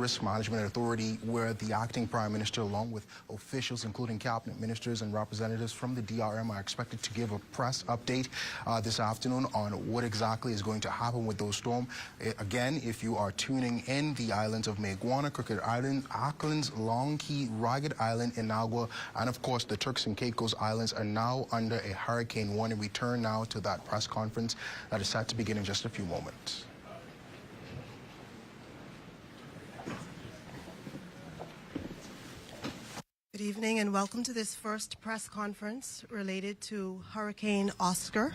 Risk Management Authority, where the acting Prime Minister, along with officials, including cabinet ministers and representatives from the DRM, are expected to give a press update this afternoon on what exactly is going to happen with those storms. Again, if you are tuning in, the islands of Meguana, Crooked Island, Auckland's Long Key, Ragged Island, Inagua, and of course the Turks and Caicos Islands are now under a hurricane warning. We turn now to that press conference that is set to begin in just a few moments. Good evening and welcome to this first press conference related to Hurricane Oscar.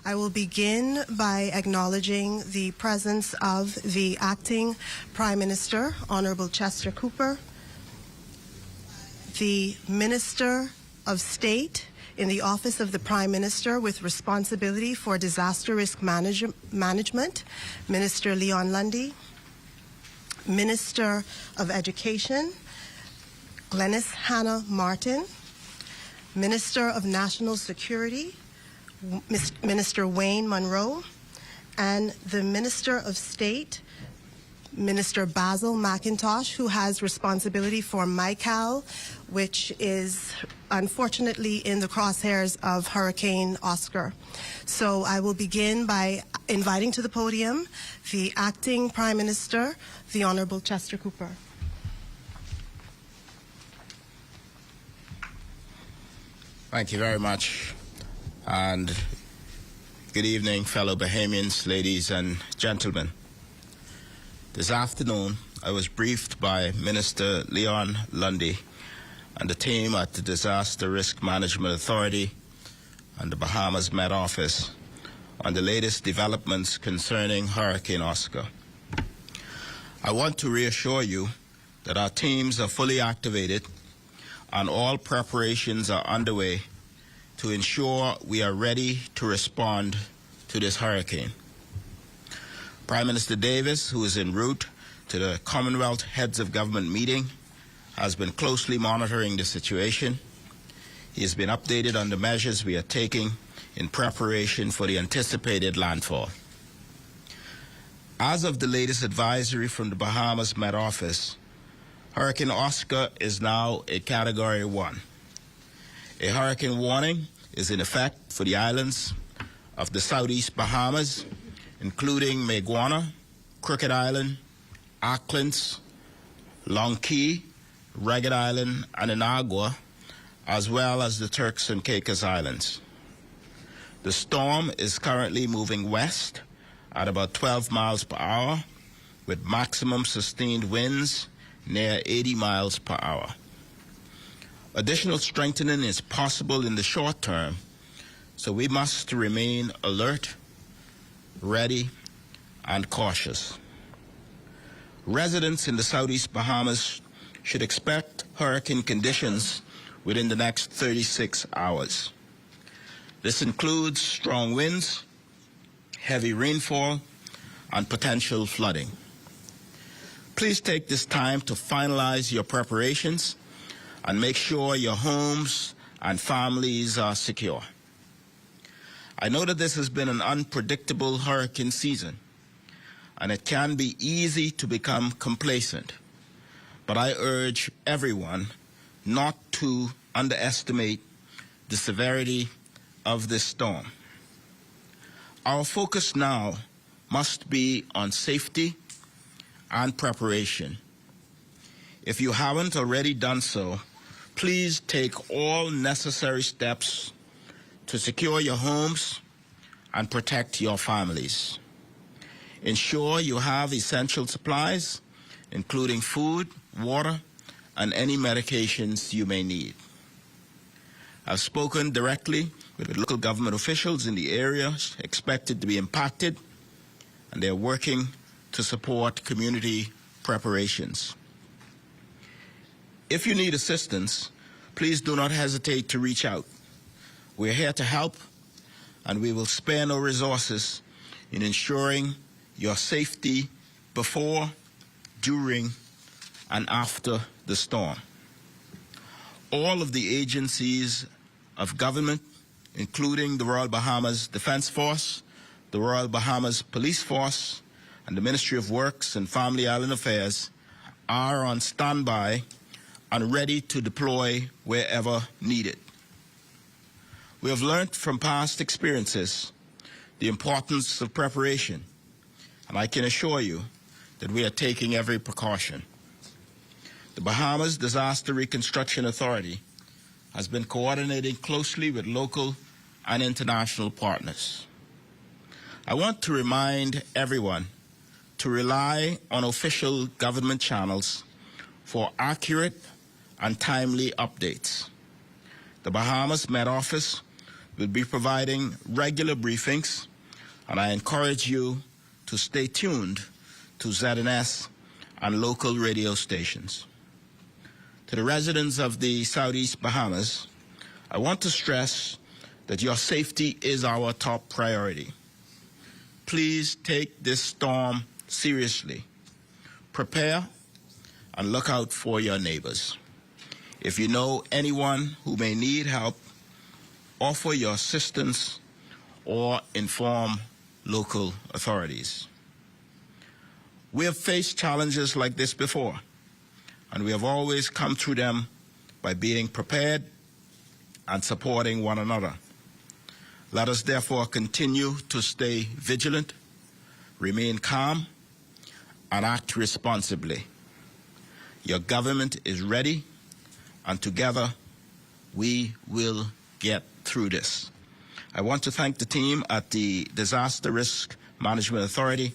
I will begin by acknowledging the presence of the acting Prime Minister, Honorable Chester Cooper, the Minister of State in the Office of the Prime Minister with responsibility for disaster risk management, Minister Leon Lundy, Minister of Education, Glenys Hannah Martin, Minister of National Security, Minister Wayne Monroe, and the Minister of State, Minister Basil McIntosh, who has responsibility for MICAL, which is unfortunately in the crosshairs of Hurricane Oscar. So I will begin by inviting to the podium the acting Prime Minister, the Honorable Chester Cooper. Thank you very much, and good evening, fellow Bahamians, ladies and gentlemen. This afternoon, I was briefed by Minister Leon Lundy and the team at the Disaster Risk Management Authority and the Bahamas Met Office on the latest developments concerning Hurricane Oscar. I want to reassure you that our teams are fully activated and all preparations are underway to ensure we are ready to respond to this hurricane. Prime Minister Davis, who is en route to the Commonwealth Heads of Government meeting, has been closely monitoring the situation. He has been updated on the measures we are taking in preparation for the anticipated landfall. As of the latest advisory from the Bahamas Met Office, Hurricane Oscar is now a Category 1. A hurricane warning is in effect for the islands of the Southeast Bahamas, including Meguana, Crooked Island, Auckland's Long Key, Ragged Island, and Inagua, as well as the Turks and Caicos Islands. The storm is currently moving west at about 12 miles per hour, with maximum sustained winds near 80 miles per hour. Additional strengthening is possible in the short term, so we must remain alert, ready, and cautious. Residents in the Southeast Bahamas should expect hurricane conditions within the next 36 hours. This includes strong winds, heavy rainfall, and potential flooding. Please take this time to finalize your preparations and make sure your homes and families are secure. I know that this has been an unpredictable hurricane season, and it can be easy to become complacent, but I urge everyone not to underestimate the severity of this storm. Our focus now must be on safety and preparation. If you haven't already done so, please take all necessary steps to secure your homes and protect your families. Ensure you have essential supplies, including food, water, and any medications you may need. I've spoken directly with local government officials in the areas expected to be impacted, and they're working to support community preparations. If you need assistance, please do not hesitate to reach out. We're here to help, and we will spare no resources in ensuring your safety before, during, and after the storm. All of the agencies of government, including the Royal Bahamas Defense Force, the Royal Bahamas Police Force, and the Ministry of Works and Family Island Affairs, are on standby and ready to deploy wherever needed. We have learned from past experiences the importance of preparation, and I can assure you that we are taking every precaution. The Bahamas Disaster Reconstruction Authority has been coordinating closely with local and international partners. I want to remind everyone to rely on official government channels for accurate and timely updates. The Bahamas Met Office will be providing regular briefings, and I encourage you to stay tuned to ZNS and local radio stations. To the residents of the Southeast Bahamas, I want to stress that your safety is our top priority. Please take this storm seriously. Prepare and look out for your neighbors. If you know anyone who may need help, offer your assistance or inform local authorities. We have faced challenges like this before, and we have always come through them by being prepared and supporting one another. Let us therefore continue to stay vigilant, remain calm, and act responsibly. Your government is ready, and together we will get through this. I want to thank the team at the Disaster Risk Management Authority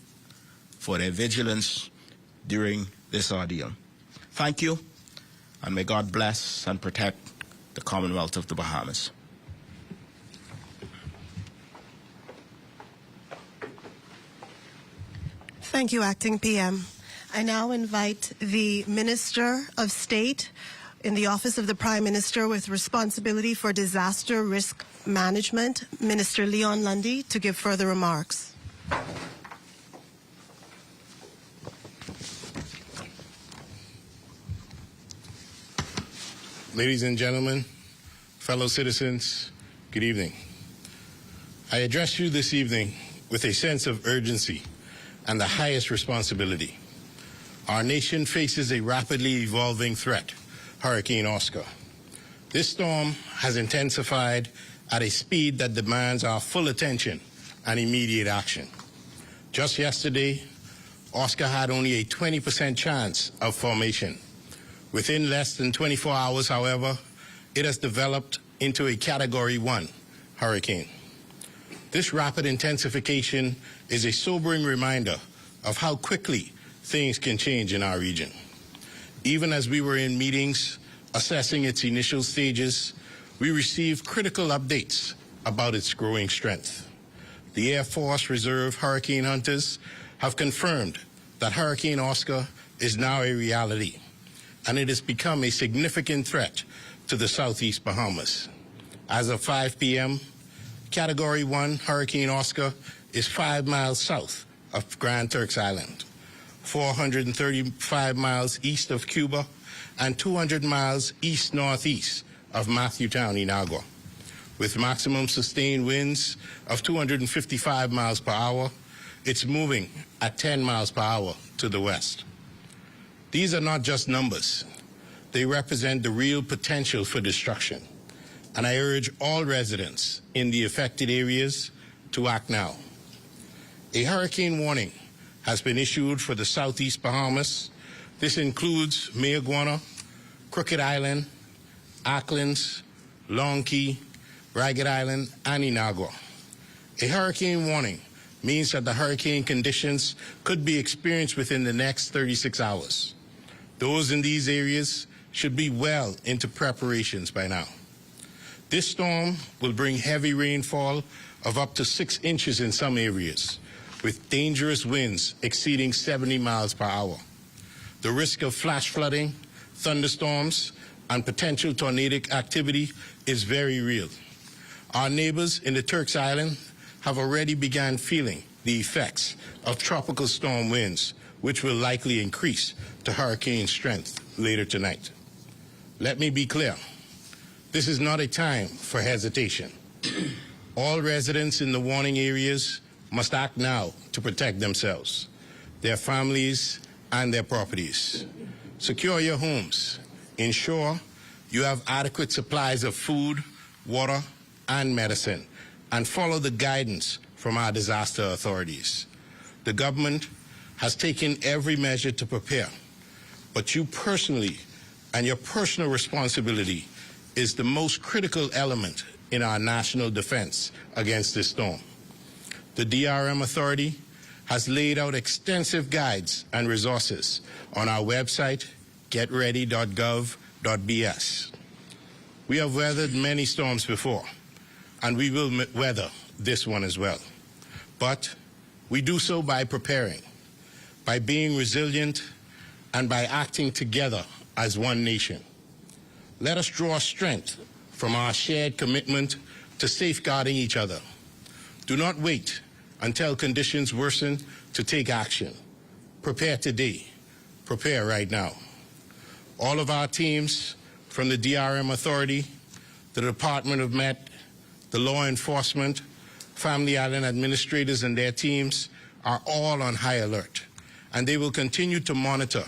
for their vigilance during this ordeal. Thank you, and may God bless and protect the Commonwealth of the Bahamas. Thank you, Acting PM. I now invite the Minister of State in the Office of the Prime Minister with responsibility for disaster risk management, Minister Leon Lundy, to give further remarks. Ladies and gentlemen, fellow citizens, good evening. I address you this evening with a sense of urgency and the highest responsibility. Our nation faces a rapidly evolving threat, Hurricane Oscar. This storm has intensified at a speed that demands our full attention and immediate action. Just yesterday, Oscar had only a 20% chance of formation. Within less than 24 hours, however, it has developed into a Category 1 hurricane. This rapid intensification is a sobering reminder of how quickly things can change in our region. Even as we were in meetings assessing its initial stages, we received critical updates about its growing strength. The Air Force Reserve hurricane hunters have confirmed that Hurricane Oscar is now a reality, and it has become a significant threat to the Southeast Bahamas. As of 5 p.m., Category 1 Hurricane Oscar is 5 miles south of Grand Turks Island, 435 miles east of Cuba, and 200 miles east-northeast of Matthewtown, Inagua. With maximum sustained winds of 255 miles per hour, it's moving at 10 miles per hour to the west. These are not just numbers. They represent the real potential for destruction. And I urge all residents in the affected areas to act now. A hurricane warning has been issued for the Southeast Bahamas. This includes Mayaguana, Crooked Island, Acklins, Long Key, Ragged Island, and Inagua. A hurricane warning means that the hurricane conditions could be experienced within the next 36 hours. Those in these areas should be well into preparations by now. This storm will bring heavy rainfall of up to 6 inches in some areas, with dangerous winds exceeding 70 miles per hour. The risk of flash flooding, thunderstorms, and potential tornadic activity is very real. Our neighbors in the Turks Island have already begun feeling the effects of tropical storm winds, which will likely increase to hurricane strength later tonight. Let me be clear. This is not a time for hesitation. All residents in the warning areas must act now to protect themselves, their families, and their properties. Secure your homes. Ensure you have adequate supplies of food, water, and medicine, and follow the guidance from our disaster authorities. The government has taken every measure to prepare, but you personally and your personal responsibility is the most critical element in our national defense against this storm. The DRM Authority has laid out extensive guides and resources on our website, getready.gov.bs. We have weathered many storms before, and we will weather this one as well. But we do so by preparing, by being resilient, and by acting together as one nation. Let us draw strength from our shared commitment to safeguarding each other. Do not wait until conditions worsen to take action. Prepare today. Prepare right now. All of our teams, from the DRM Authority, the Department of Met, the law enforcement, Family Island administrators and their teams are all on high alert, and they will continue to monitor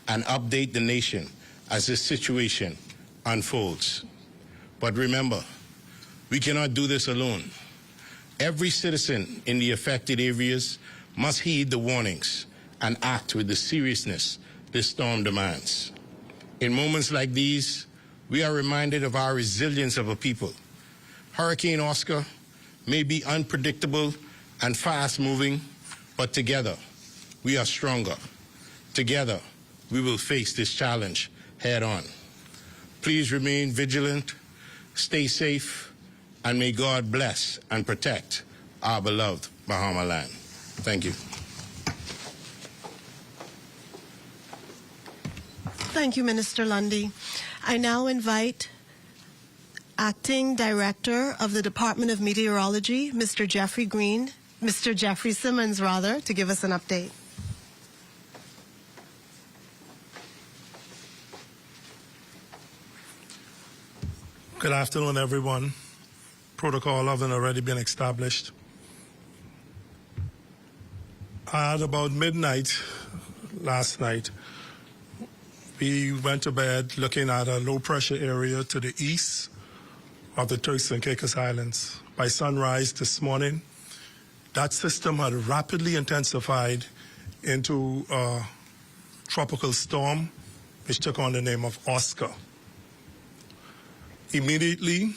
and update the nation as this situation unfolds. But remember, we cannot do this alone. Every citizen in the affected areas must heed the warnings and act with the seriousness this storm demands. In moments like these, we are reminded of our resilience of a people. Hurricane Oscar may be unpredictable and fast-moving, but together we are stronger. Together we will face this challenge head-on. Please remain vigilant, stay safe, and may God bless and protect our beloved Bahama land. Thank you. Thank you, Minister Lundy. I now invite Acting Director of the Department of Meteorology, Mr. Jeffrey Simmons, to give us an update. Good afternoon, everyone. Protocol having already been established. At about midnight last night, we went to bed looking at a low-pressure area to the east of the Turks and Caicos Islands. By sunrise this morning, that system had rapidly intensified into a tropical storm, which took on the name of Oscar. Immediately,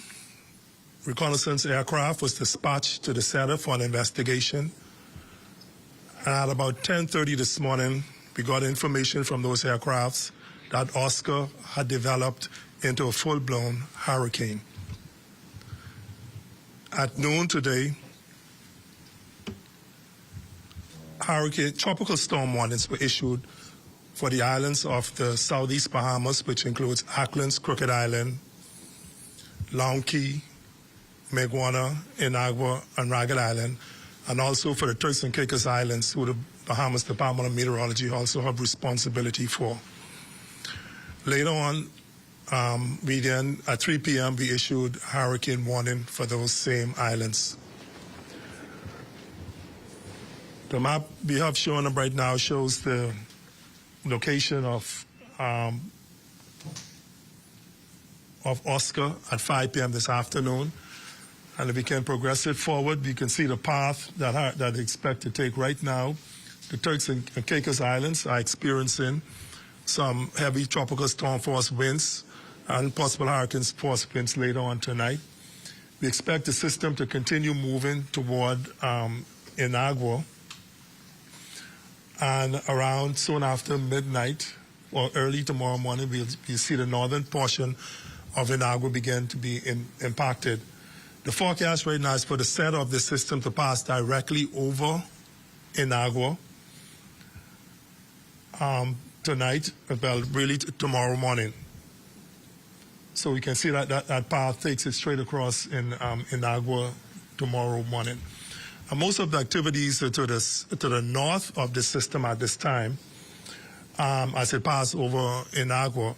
reconnaissance aircraft was dispatched to the center for an investigation. And at about 10:30 this morning, we got information from those aircrafts that Oscar had developed into a full-blown hurricane. At noon today, tropical storm warnings were issued for the islands of the southeast Bahamas, which includes Acklands, Crooked Island, Long Key, Maguana, Inagua, and Ragged Island, and also for the Turks and Caicos Islands, who the Bahamas Department of Meteorology also have responsibility for. Later on, at 3 p.m., we issued hurricane warning for those same islands. The map we have shown up right now shows the location of Oscar at 5 p.m. this afternoon. And if we can progress it forward, we can see the path that they expect to take right now. The Turks and Caicos Islands are experiencing some heavy tropical storm force winds and possible hurricane force winds later on tonight. We expect the system to continue moving toward Inagua. And around soon after midnight or early tomorrow morning, we'll see the northern portion of Inagua begin to be impacted. The forecast right now is for the center of the system to pass directly over Inagua tonight, well, really tomorrow morning. So we can see that path takes it straight across in Inagua tomorrow morning. And most of the activities are to the north of the system at this time as it passes over Inagua.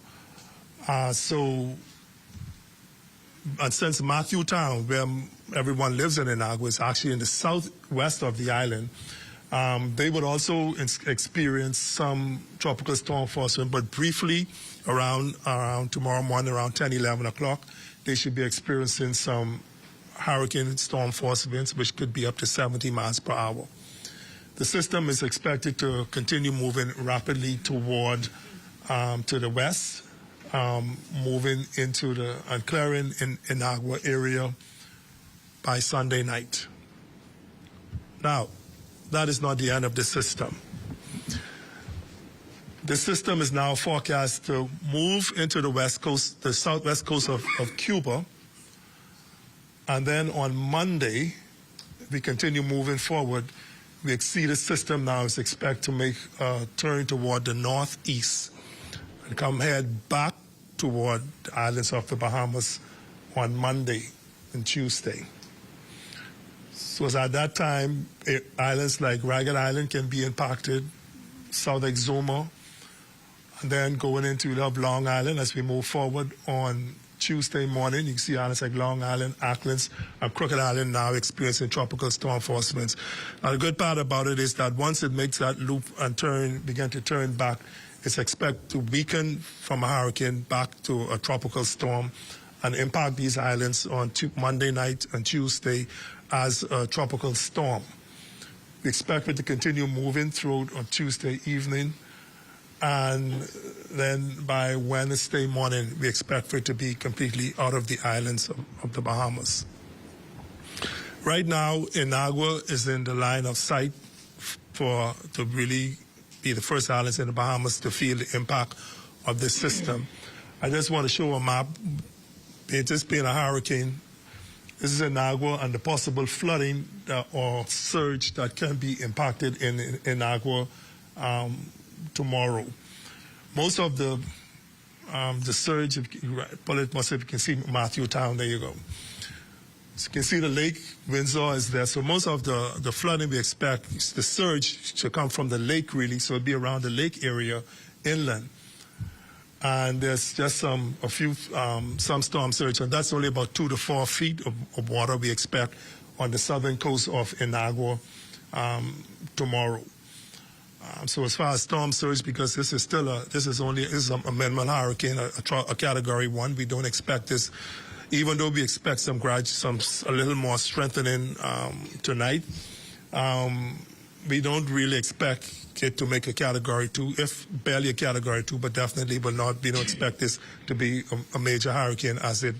And since Matthew Town, where everyone lives in Inagua, is actually in the southwest of the island, They would also experience some tropical storm force wind, but briefly around tomorrow morning, around 10, 11 o'clock, they should be experiencing some hurricane storm force winds, which could be up to 70 miles per hour. The system is expected to continue moving rapidly toward to the west, moving into the and clearing in Inagua area by Sunday night. Now, that is not the end of the system. The system is now forecast to move into the west coast, the southwest coast of Cuba, and then on Monday, we continue moving forward. We see the system now is expected to make a turn toward the northeast and come head back toward the islands of the Bahamas on Monday and Tuesday. So at that time, islands like Ragged Island can be impacted, South Exuma, and then going into Long Island as we move forward on Tuesday morning. You can see islands like Long Island, Acklands, and Crooked Island now experiencing tropical storm force winds. Now, the good part about it is that once it makes that loop and begin to turn back, it's expected to weaken from a hurricane back to a tropical storm and impact these islands on Monday night and Tuesday as a tropical storm. We expect it to continue moving through on Tuesday evening, and then by Wednesday morning, we expect for it to be completely out of the islands of the Bahamas. Right now, Inagua is in the line of sight to really be the first islands in the Bahamas to feel the impact of this system. I just want to show a map. It just being a hurricane, this is Inagua and the possible flooding or surge that can be impacted in Inagua tomorrow. Most of the surge, if you pull it, if you can see Matthew Town, there you go. So you can see the lake, Windsor is there. So most of the flooding we expect, the surge should come from the lake really, so it'll be around the lake area inland. And there's just some storm surge, and that's only about 2 to 4 feet of water we expect on the southern coast of Inagua tomorrow. So as far as storm surge, because this is a minimal hurricane, a Category 1, we don't expect this. Even though we expect a little more strengthening tonight, we don't really expect it to make a Category 2, if barely a Category 2, but definitely will not. We don't expect this to be a major hurricane as it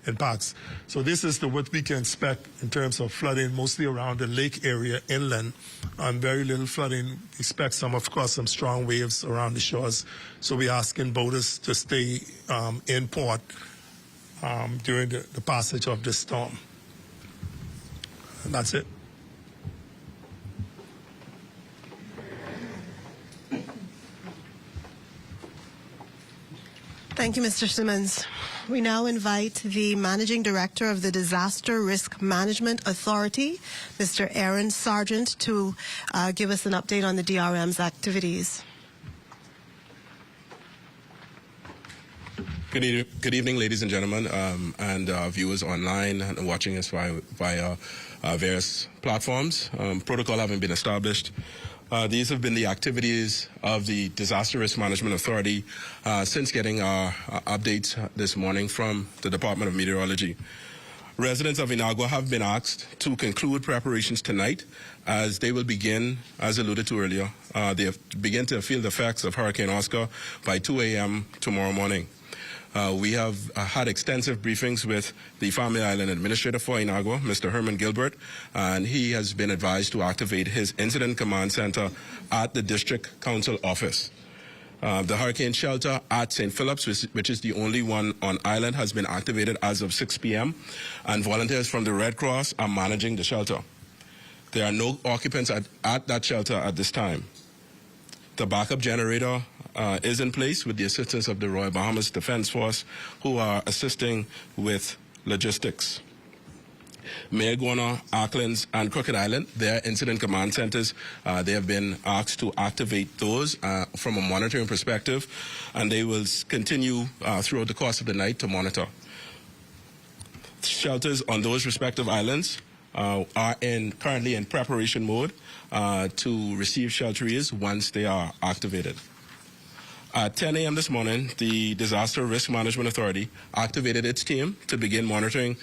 impacts. So this is what we can expect in terms of flooding, mostly around the lake area inland, and very little flooding. We expect some strong waves around the shores. So we're asking boaters to stay in port during the passage of this storm. And that's it. Thank you, Mr. Simmons. We now invite the Managing Director of the Disaster Risk Management Authority, Mr. Aaron Sargent, to give us an update on the DRM's activities. Good evening, ladies and gentlemen, and viewers online and watching us via various platforms. Protocol having been established. These have been the activities of the Disaster Risk Management Authority since getting our updates this morning from the Department of Meteorology. Residents of Inagua have been asked to conclude preparations tonight as they will begin, as alluded to earlier, they begin to feel the effects of Hurricane Oscar by 2 a.m. tomorrow morning. We have had extensive briefings with the Family Island Administrator for Inagua, Mr. Herman Gilbert, and he has been advised to activate his Incident Command Center at the District Council office. The hurricane shelter at St. Philip's, which is the only one on island, has been activated as of 6 p.m., and volunteers from the Red Cross are managing the shelter. There are no occupants at that shelter at this time. The backup generator is in place with the assistance of the Royal Bahamas Defense Force, who are assisting with logistics. Meteorological, Acklands, and Crooked Island, their incident command centers, they have been asked to activate those from a monitoring perspective, and they will continue throughout the course of the night to monitor. Shelters on those respective islands are currently in preparation mode to receive shelteries once they are activated. At 10 a.m. this morning, the Disaster Risk Management Authority activated its team to begin monitoring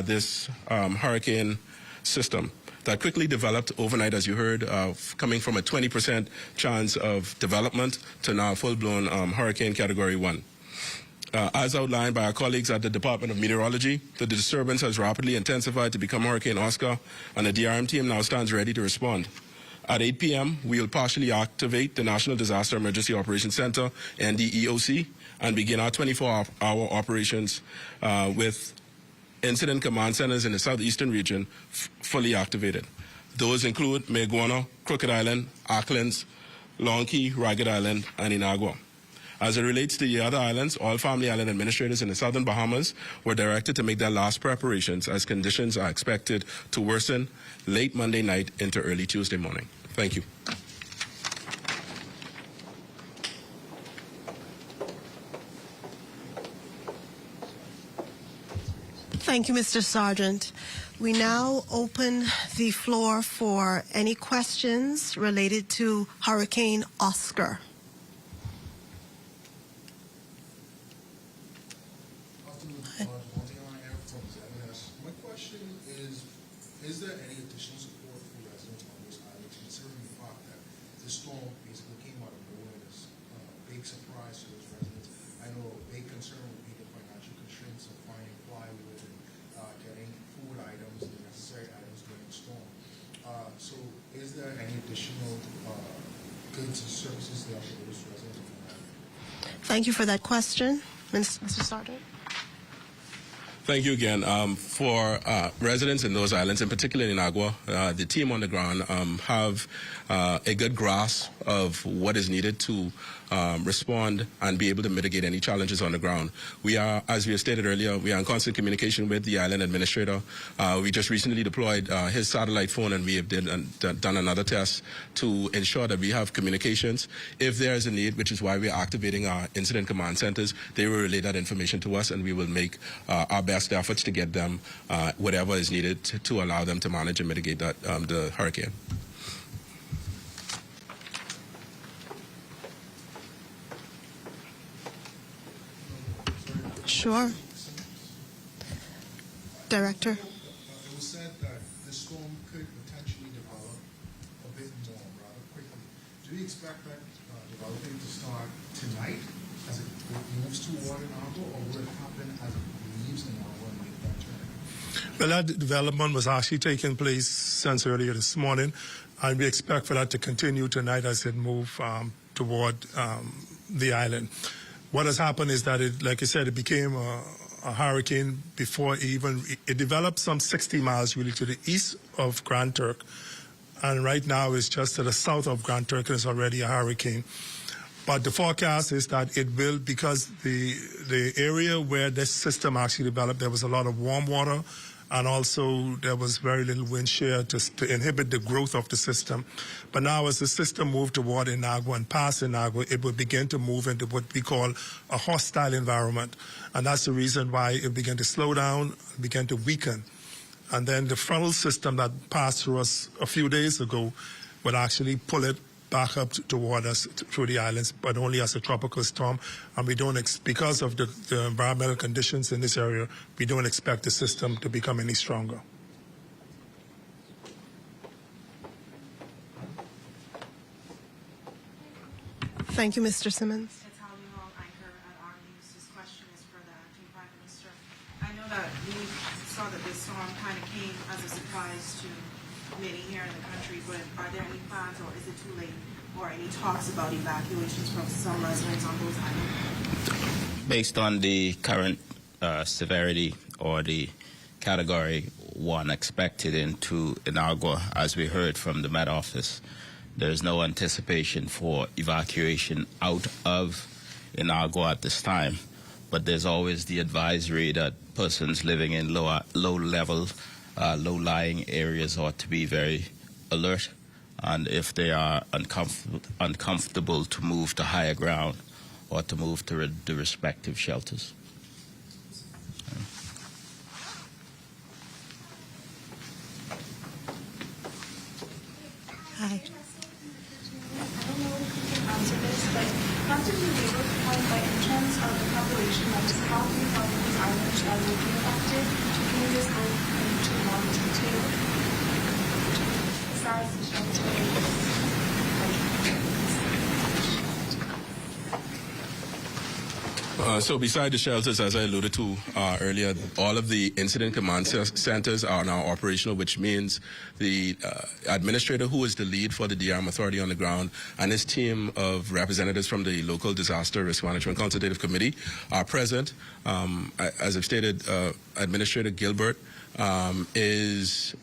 this hurricane system that quickly developed overnight, as you heard, coming from a 20% chance of development to now full-blown hurricane Category 1. As outlined by our colleagues at the Department of Meteorology, the disturbance has rapidly intensified to become Hurricane Oscar, and the DRM team now stands ready to respond. At 8 p.m., we will partially activate the National Disaster Emergency Operations Center, NDEOC, and begin our 24-hour operations with incident command centers in the southeastern region fully activated. Those include Meguana, Crooked Island, Acklins, Long Key, Ragged Island, and Inagua. As it relates to the other islands, all family island administrators in the southern Bahamas were directed to make their last preparations as conditions are expected to worsen late Monday night into early Tuesday morning. Thank you. Thank you, Mr. Sargent. We now open the floor for any questions related to Hurricane Oscar. My question is there any additional support for residents on those islands, considering the fact that the storm basically came out of nowhere and is a big surprise to those residents? I know a big concern would be the financial constraints of finding plywood and getting food items and necessary items during the storm. So is there any additional goods and services there for those residents? Thank you for that question. Mr. Sargent. Thank you again. For residents in those islands, in particular in Agua, the team on the ground have a good grasp of what is needed to respond and be able to mitigate any challenges on the ground. We are, as we have stated earlier, we are in constant communication with the island administrator. We just recently deployed his satellite phone, and we have done another test to ensure that we have communications. If there is a need, which is why we are activating our incident command centers, they will relay that information to us, and we will make our best efforts to get them whatever is needed to allow them to manage and mitigate that, the hurricane. Sure. Director. It was said that the storm could potentially develop a bit more rather quickly. Do you expect that developing to start tonight as it moves toward Inagua, or will it happen as it leaves Inagua and make that turn? Well, that development was actually taking place since earlier this morning, and we expect for that to continue tonight as it moves toward the island. What has happened is that, like I said, it became a hurricane before it developed some 60 miles really to the east of Grand Turk, and right now it's just to the south of Grand Turk and it's already a hurricane. But the forecast is that it will, because the area where this system actually developed, there was a lot of warm water, and also there was very little wind shear to inhibit the growth of the system. But now as the system moved toward Inagua and past Inagua, it will begin to move into what we call a hostile environment. And that's the reason why it began to slow down, began to weaken. And then the frontal system that passed through us a few days ago would actually pull it back up toward us through the islands, but only as a tropical storm. And we don't, because of the environmental conditions in this area, we don't expect the system to become any stronger. Thank you, Mr. Simmons. Anchor at our news. This question is for the acting Prime Minister. I know that we saw that this storm kind of came as a surprise to many here in the country, but are there any plans, or is it too late, or any talks about evacuations from some residents on those islands? Based on the current severity or the Category 1 expected into Inagua, as we heard from the Met Office, there's no anticipation for evacuation out of Inagua at this time. But there's always the advisory that persons living in low-lying areas ought to be very alert, and if they are uncomfortable, to move to higher ground or to move to the respective shelters. just how do you help these islands that will be affected? Can you just go into more detail? Besides the shelter, So beside the shelters, as I alluded to earlier, all of the incident command centers are now operational, which means the administrator, who is the lead for the DRM authority on the ground, and his team of representatives from the local disaster risk management consultative committee are present. As I've stated, Administrator Gilbert is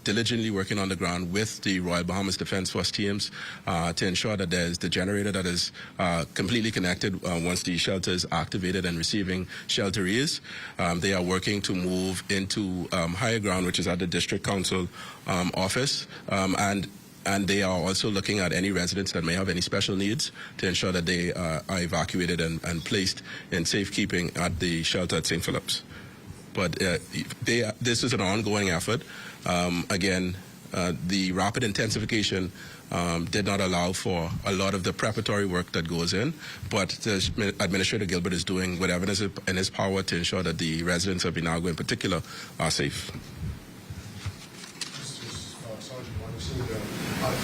diligently working on the ground with the Royal Bahamas Defense Force teams to ensure that there's the generator that is completely connected once the shelter is activated and receiving shelterees. They are working to move into higher ground, which is at the District Council office, and they are also looking at any residents that may have any special needs to ensure that they are evacuated and placed in safekeeping at the shelter at St. Philip's. But this is an ongoing effort. Again, the rapid intensification did not allow for a lot of the preparatory work that goes in, but Administrator Gilbert is doing whatever is in his power to ensure that the residents of Inagua in particular are safe.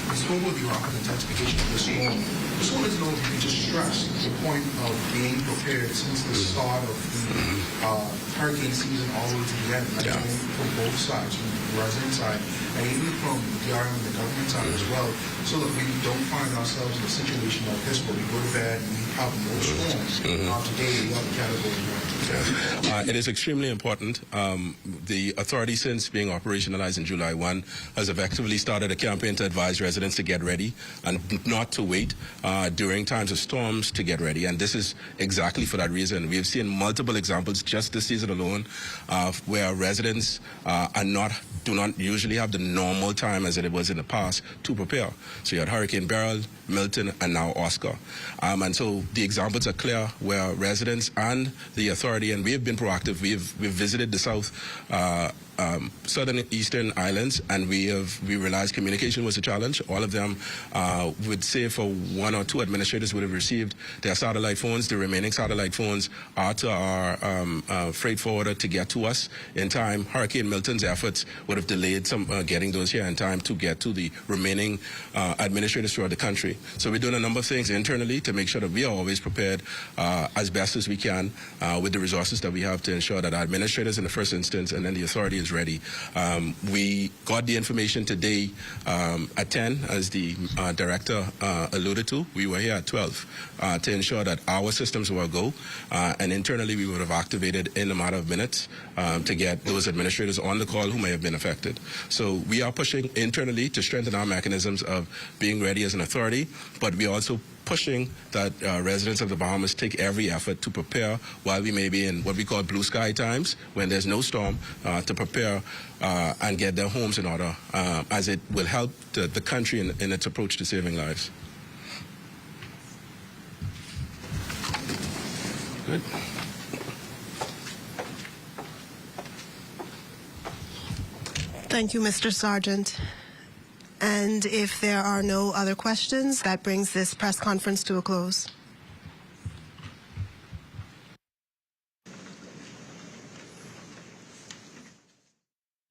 We spoke about the rapid intensification of the storm. Just wanted to know if you could just stress the point of being prepared since the start of the hurricane season all the way to the end, like from both sides, from the resident side, and even from the DRM and the government side as well, so that we don't find ourselves in a situation like this where we go to bed and we have more storms. Today, the other category. It is extremely important. The authority, since being operationalized in July 1, has effectively started a campaign to advise residents to get ready and not to wait during times of storms to get ready. And this is exactly for that reason. We have seen multiple examples just this season alone where residents do not usually have the normal time as it was in the past to prepare. So you had Hurricane Beryl, Milton, and now Oscar. And so the examples are clear where residents and the authority, and we have been proactive. We've visited the southern eastern islands, and we realized communication was a challenge. All of them would say for one or two administrators would have received their satellite phones. The remaining satellite phones are to our freight forwarder to get to us in time. Hurricane Milton's efforts would have delayed some getting those here in time to get to the remaining administrators throughout the country. So we're doing a number of things internally to make sure that we are always prepared as best as we can with the resources that we have to ensure that our administrators in the first instance and then the authority is ready. We got the information today at 10, as the director alluded to. We were here at 12 to ensure that our systems were go, and internally we would have activated in a matter of minutes to get those administrators on the call who may have been affected. So we are pushing internally to strengthen our mechanisms of being ready as an authority, but we also pushing that residents of the Bahamas take every effort to prepare while we may be in what we call blue sky times, when there's no storm, to prepare and get their homes in order, as it will help the country in its approach to saving lives. Good. Thank you, Mr. Sargent. And if there are no other questions, that brings this press conference to a close.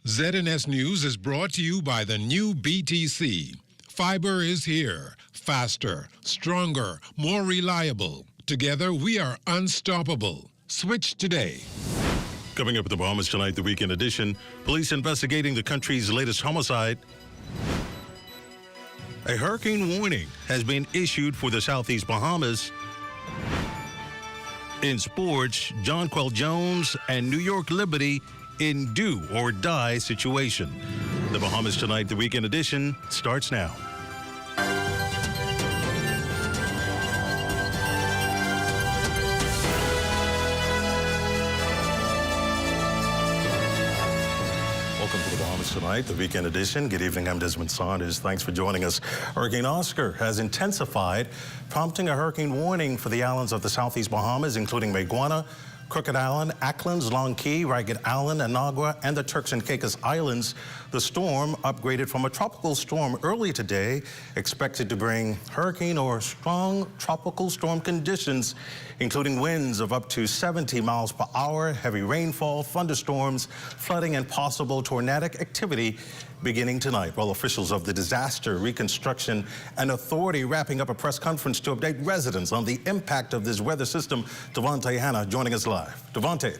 ZNS News is brought to you by the new BTC. Fiber is here. Faster, stronger, more reliable. Together, we are unstoppable. Switch today. Coming up at the Bahamas tonight, the weekend edition, police investigating the country's latest homicide. A hurricane warning has been issued for the Southeast Bahamas. In sports, Jonquil Jones and New York Liberty in do or die situation. The Bahamas tonight, the weekend edition, starts now. Welcome to the Bahamas tonight, the weekend edition. Good evening, I'm Desmond Saunders. Thanks for joining us. Hurricane Oscar has intensified, prompting a hurricane warning for the islands of the Southeast Bahamas, including Maguana, Crooked Island, Acklands, Long Key, Ragged Island, Inagua, and the Turks and Caicos Islands. The storm upgraded from a tropical storm early today, expected to bring hurricane or strong tropical storm conditions, including winds of up to 70 miles per hour, heavy rainfall, thunderstorms, flooding, and possible tornadic activity beginning tonight. Well, officials of the Disaster Reconstruction and Authority wrapping up a press conference to update residents on the impact of this weather system. Devontae Hanna joining us live. Devontae.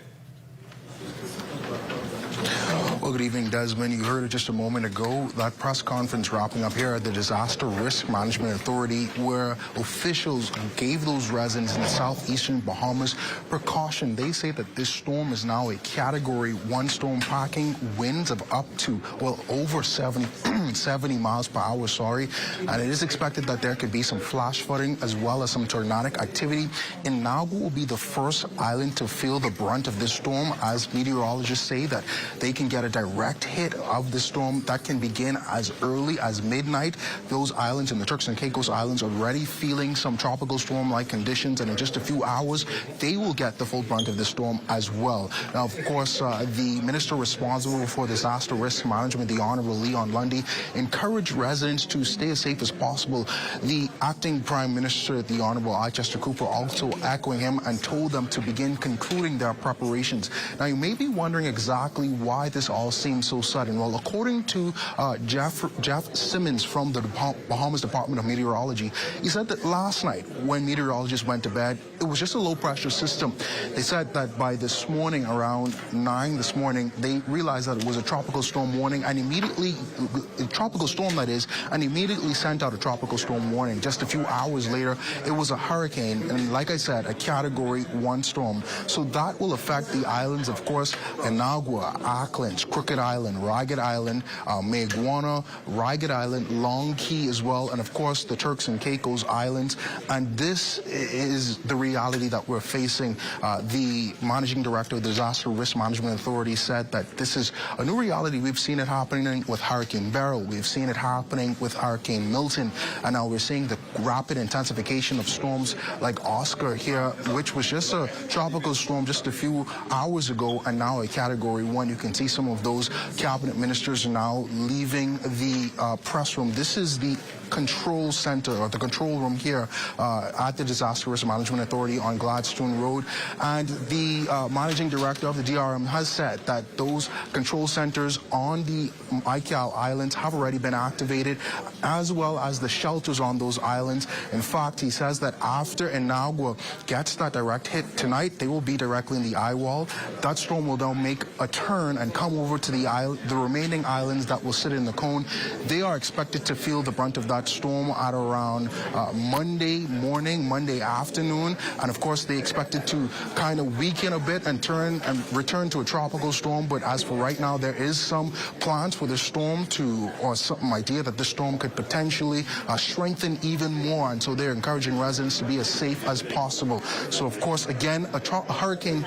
Well, good evening, Desmond. You heard it just a moment ago, that press conference wrapping up here at the Disaster Risk Management Authority, where officials gave those residents in the southeastern Bahamas precaution. They say that this storm is now a Category 1 storm, packing winds of up to, well, over 70 miles per hour, and it is expected that there could be some flash flooding as well as some tornadic activity. Inagua will be the first island to feel the brunt of this storm, as meteorologists say that they can get a direct hit of the storm that can begin as early as midnight. Those islands in the Turks and Caicos Islands are already feeling some tropical storm-like conditions, and in just a few hours, they will get the full brunt of the storm as well. Now, of course, the minister responsible for disaster risk management, the Honorable Leon Lundy, encouraged residents to stay as safe as possible. The acting Prime Minister, the Honorable Chester Cooper, also echoing him and told them to begin concluding their preparations. Now, you may be wondering exactly why this all seems so sudden. Well, according to Jeff Simmons from the Bahamas Department of Meteorology, he said that last night when meteorologists went to bed, it was just a low-pressure system. They said that by this morning, around 9 this morning, they realized that it was a tropical storm warning, and immediately, a tropical storm that is, and immediately sent out a tropical storm warning. Just a few hours later, it was a hurricane, and like I said, a Category 1 storm. So that will affect the islands, of course, Inagua, Acklands, Crooked Island, Ragged Island, Meguana, Ragged Island, Long Key as well, and of course the Turks and Caicos Islands. And this is the reality that we're facing. The managing director of the Disaster Risk Management Authority said that this is a new reality. We've seen it happening with Hurricane Beryl, we've seen it happening with Hurricane Milton, and now we're seeing the rapid intensification of storms like Oscar here, which was just a tropical storm just a few hours ago, and now a Category 1. You can see some of those cabinet ministers are now leaving the press room. This is the control center, or the control room here at the Disaster Risk Management Authority on Gladstone Road. And the managing director of the DRM has said that those control centers on the ICAL Islands have already been activated, as well as the shelters on those islands. In fact, he says that after Inagua gets that direct hit tonight, they will be directly in the eye wall. That storm will then make a turn and come over to the remaining islands that will sit in the cone. They are expected to feel the brunt of that storm at around Monday morning, Monday afternoon, and of course they expect it to kind of weaken a bit and return to a tropical storm. But as for right now, there is some plans for the storm or some idea that the storm could potentially strengthen even more, and so they're encouraging residents to be as safe as possible. So of course, again, a hurricane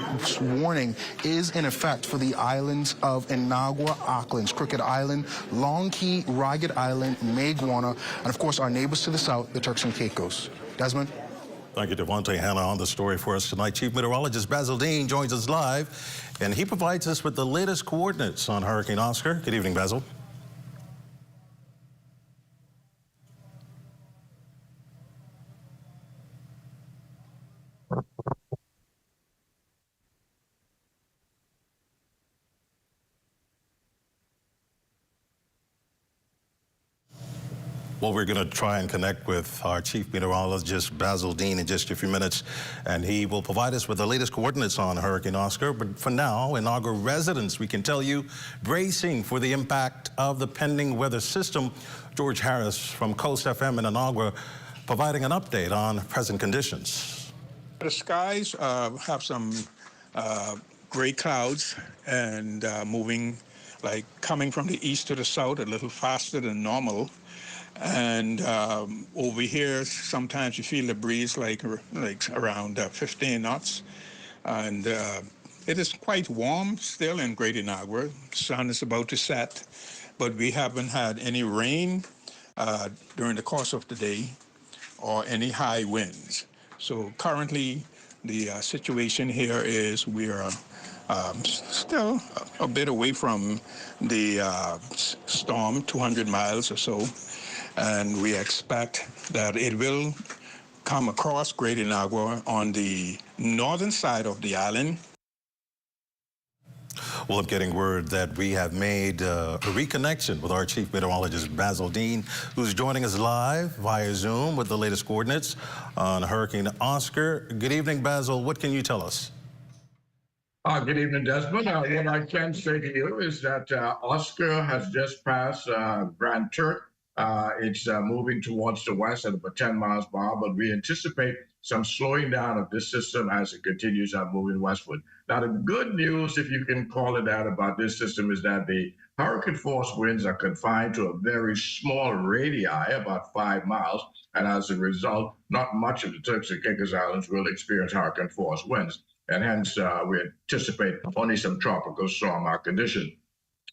warning is in effect for the islands of Inagua, Acklands, Crooked Island, Long Key, Ragged Island, Meguana, and of course our neighbors to the south, the Turks and Caicos. Desmond? Thank you, Devontae Hanna, on the story for us tonight. Chief Meteorologist Basil Dean joins us live, and he provides us with the latest coordinates on Hurricane Oscar. Good evening, Basil. Well, we're going to try and connect with our chief meteorologist, Basil Dean, in just a few minutes, and he will provide us with the latest coordinates on Hurricane Oscar. But for now, Inagua residents, we can tell you, bracing for the impact of the pending weather system. George Harris from Coast FM in Inagua providing an update on present conditions. The skies have some gray clouds and moving, like coming from the east to the south a little faster than normal. And over here, sometimes you feel the breeze like around 15 knots. And it is quite warm still in Great Inagua. The sun is about to set, but we haven't had any rain during the course of the day or any high winds. So currently, The situation here is we are still a bit away from the storm, 200 miles or so, and we expect that it will come across Great Inagua on the northern side of the island. Well, I'm getting word that we have made a reconnection with our chief meteorologist, Basil Dean, who's joining us live via Zoom with the latest coordinates on Hurricane Oscar. Good evening, Basil. What can you tell us? Good evening, Desmond. What I can say to you is that Oscar has just passed Grand Turk. It's moving towards the west at about 10 miles per hour, but we anticipate some slowing down of this system as it continues moving westward. Now, the good news, if you can call it that, about this system is that the hurricane force winds are confined to a very small radii, about 5 miles, and as a result, not much of the Turks and Caicos Islands will experience hurricane force winds, and hence we anticipate only some tropical storm condition.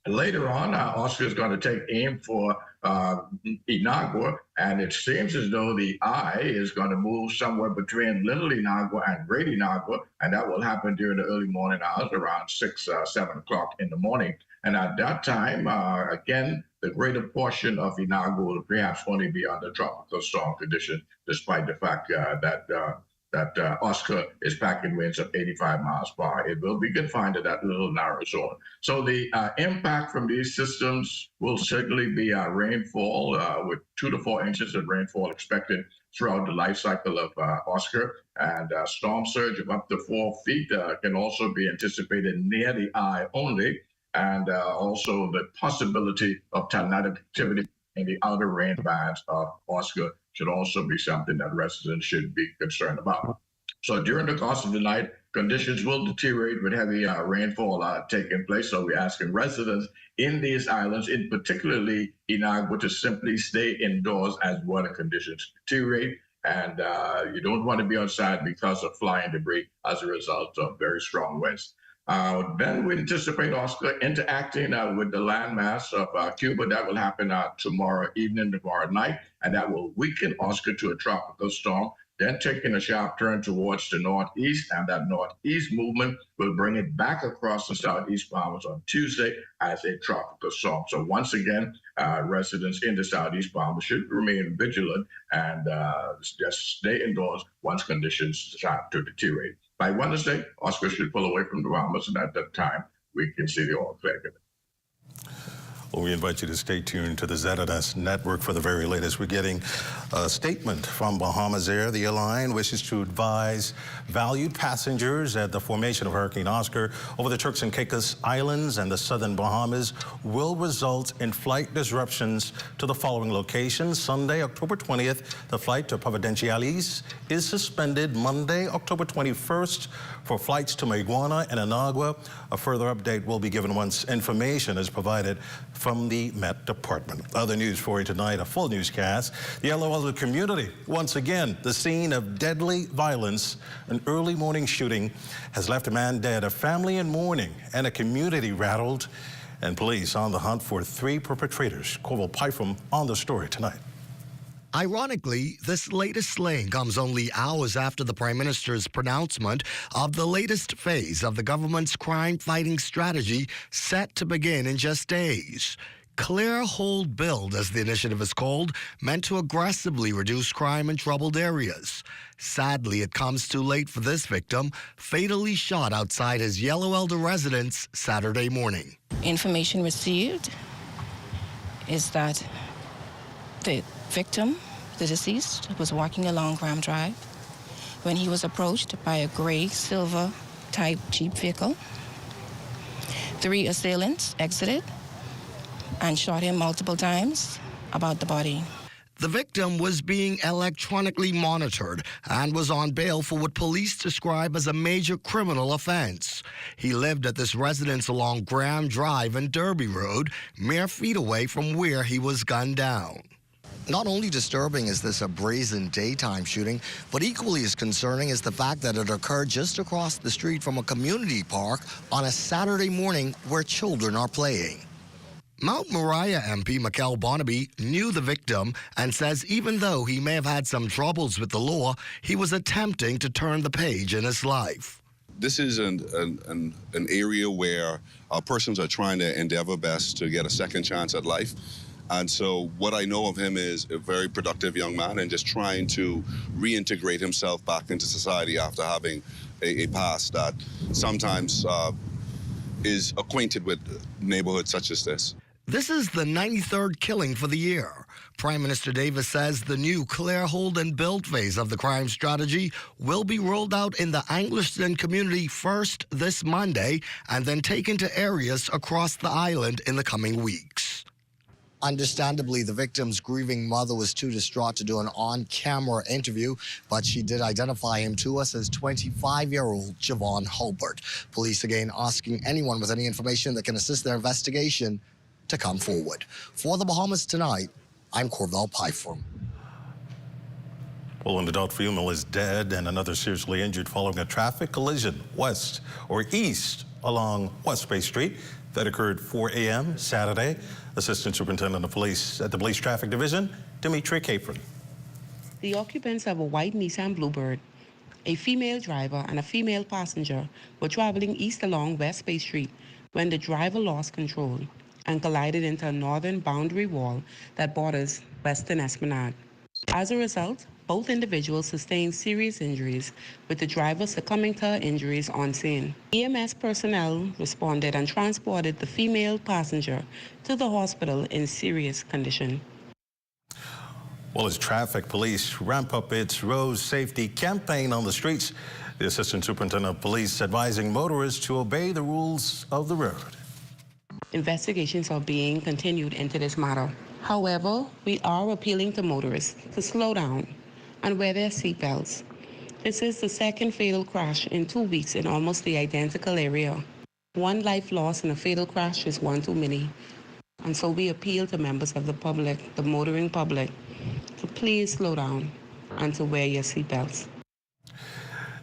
Later on, Oscar is going to take aim for Inagua, and it seems as though the eye is going to move somewhere between Little Inagua and Great Inagua, and that will happen during the early morning hours, around 6, 7 o'clock in the morning. And at that time, again, the greater portion of Inagua will perhaps only be under tropical storm condition, despite the fact that Oscar is packing winds of 85 miles per hour. It will be confined to that little narrow zone. So the impact from these systems will certainly be rainfall with 2 to 4 inches of rainfall expected throughout the life cycle of Oscar, and storm surge of up to 4 feet can also be anticipated near the eye only, and also the possibility of tornadic activity in the outer rain bands of Oscar should also be something that residents should be concerned about. So during the course of the night, conditions will deteriorate with heavy rainfall taking place. So we're asking residents in these islands, in particularly Inagua, to simply stay indoors as weather conditions deteriorate. And you don't want to be outside because of flying debris as a result of very strong winds. Then we anticipate Oscar interacting with the landmass of Cuba. That will happen tomorrow evening, tomorrow night, and that will weaken Oscar to a tropical storm, then taking a sharp turn towards the northeast, and that northeast movement will bring it back across the southeast Bahamas on Tuesday as a tropical storm. So once again, residents in the southeast Bahamas should remain vigilant and just stay indoors once conditions start to deteriorate. By Wednesday, Oscar should pull away from the Bahamas, and at that time, we can see the all clear. Well, we invite you to stay tuned to the ZNS network for the very latest. We're getting a statement from Bahamas Air. The airline wishes to advise valued passengers that the formation of Hurricane Oscar over the Turks and Caicos Islands and the southern Bahamas will result in flight disruptions to the following locations. Sunday, October 20th, the flight to Providenciales is suspended. Monday, October 21st, for flights to Maguana and Inagua. A further update will be given once information is provided from the Met Department. Other news for you tonight, a full newscast. The LOL community, once again, the scene of deadly violence. An early morning shooting has left a man dead, a family in mourning, and a community rattled, and police on the hunt for 3 perpetrators. Corval Pyfrom on the story tonight. Ironically, this latest slaying comes only hours after the Prime Minister's pronouncement of the latest phase of the government's crime-fighting strategy set to begin in just days. Clear Hold Build, as the initiative is called, meant to aggressively reduce crime in troubled areas. Sadly, it comes too late for this victim, fatally shot outside his Yellow Elder residence Saturday morning. Information received is that the victim, the deceased, was walking along Graham Drive when he was approached by a gray silver type Jeep vehicle. 3 assailants exited and shot him multiple times about the body. The victim was being electronically monitored and was on bail for what police describe as a major criminal offense. He lived at this residence along Graham Drive and Derby Road, mere feet away from where he was gunned down. Not only disturbing is this a brazen daytime shooting, but equally as concerning is the fact that it occurred just across the street from a community park on a Saturday morning where children are playing. Mount Moriah MP Mikel Barnaby knew the victim and says even though he may have had some troubles with the law, he was attempting to turn the page in his life. This is an area where persons are trying to endeavor best to get a second chance at life. And so what I know of him is a very productive young man and just trying to reintegrate himself back into society after having a past that sometimes is acquainted with neighborhoods such as this. This is the 93rd killing for the year. Prime Minister Davis says the new clear, hold, and build phase of the crime strategy will be rolled out in the Angliston community first this Monday and then taken to areas across the island in the coming weeks. Understandably, the victim's grieving mother was too distraught to do an on-camera interview, but she did identify him to us as 25-year-old Javon Hulbert. Police again asking anyone with any information that can assist their investigation to come forward. For the Bahamas Tonight, I'm Corvell Pfeiffer. Well, an adult female is dead and another seriously injured following a traffic collision west or east along West Bay Street that occurred 4 a.m. Saturday. Assistant Superintendent of Police at the Police Traffic Division, Dimitri Capron. The occupants of a white Nissan Bluebird, a female driver and a female passenger, were traveling east along West Bay Street when the driver lost control and collided into a northern boundary wall that borders Western Esplanade. As a result, both individuals sustained serious injuries, with the driver succumbing to her injuries on scene. EMS personnel responded and transported the female passenger to the hospital in serious condition. Well, as traffic police ramp up its road safety campaign on the streets, the Assistant Superintendent of Police advising motorists to obey the rules of the road. Investigations are being continued into this matter. However, we are appealing to motorists to slow down and wear their seatbelts. This is the second fatal crash in 2 weeks in almost the identical area. One life lost in a fatal crash is one too many. And so we appeal to members of the public, the motoring public, to please slow down and to wear your seatbelts.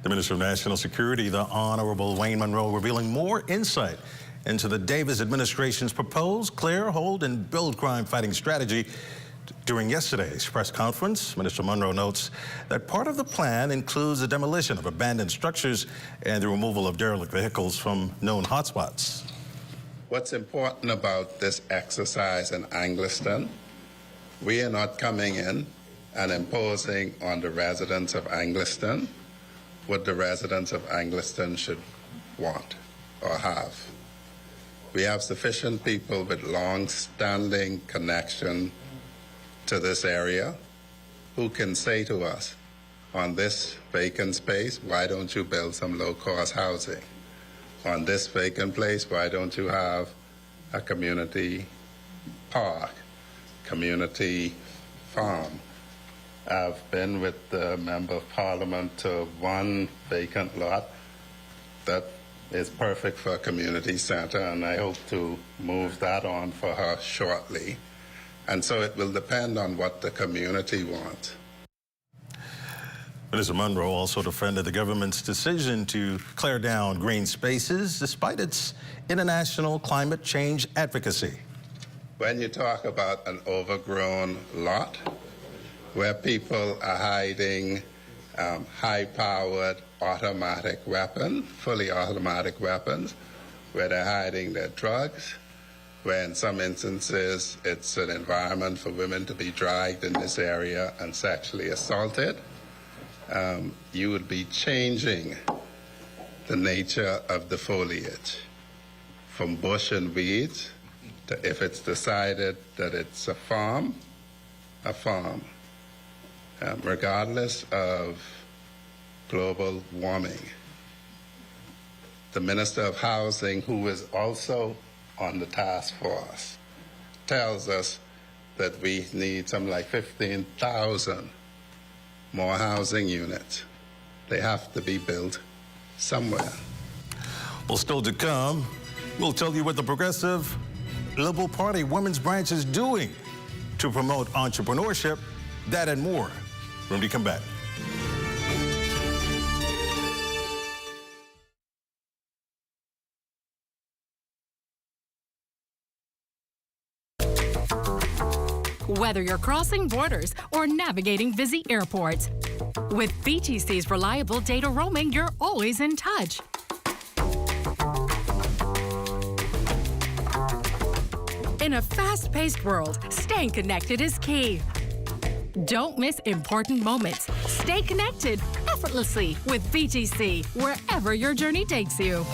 The Minister of National Security, the Honorable Wayne Monroe, revealing more insight into the Davis administration's proposed clear, hold, and build crime fighting strategy. During yesterday's press conference, Minister Monroe notes that part of the plan includes the demolition of abandoned structures and the removal of derelict vehicles from known hotspots. What's important about this exercise in Angliston, we are not coming in and imposing on the residents of Angliston what the residents of Angliston should want or have. We have sufficient people with long-standing connection to this area who can say to us, on this vacant space, why don't you build some low-cost housing? On this vacant place, why don't you have a community park, community farm? I've been with the Member of Parliament to one vacant lot that is perfect for a community center, and I hope to move that on for her shortly. And so it will depend on what the community wants. Minister Monroe also defended the government's decision to clear down green spaces despite its international climate change advocacy. When you talk about an overgrown lot where people are hiding high-powered automatic weapons, fully automatic weapons, where they're hiding their drugs, where in some instances it's an environment for women to be dragged in this area and sexually assaulted, you would be changing the nature of the foliage from bush and weeds to, if it's decided that it's a farm, regardless of global warming. The Minister of Housing, who is also on the task force, tells us that we need something like 15,000 more housing units. They have to be built somewhere. Well, still to come, we'll tell you what the Progressive Liberal Party Women's Branch is doing to promote entrepreneurship, that and more when we come back. whether you're crossing borders or navigating busy airports. With BTC's reliable data roaming, you're always in touch. In a fast-paced world, staying connected is key. Don't miss important moments. Stay connected effortlessly with BTC, wherever your journey takes you.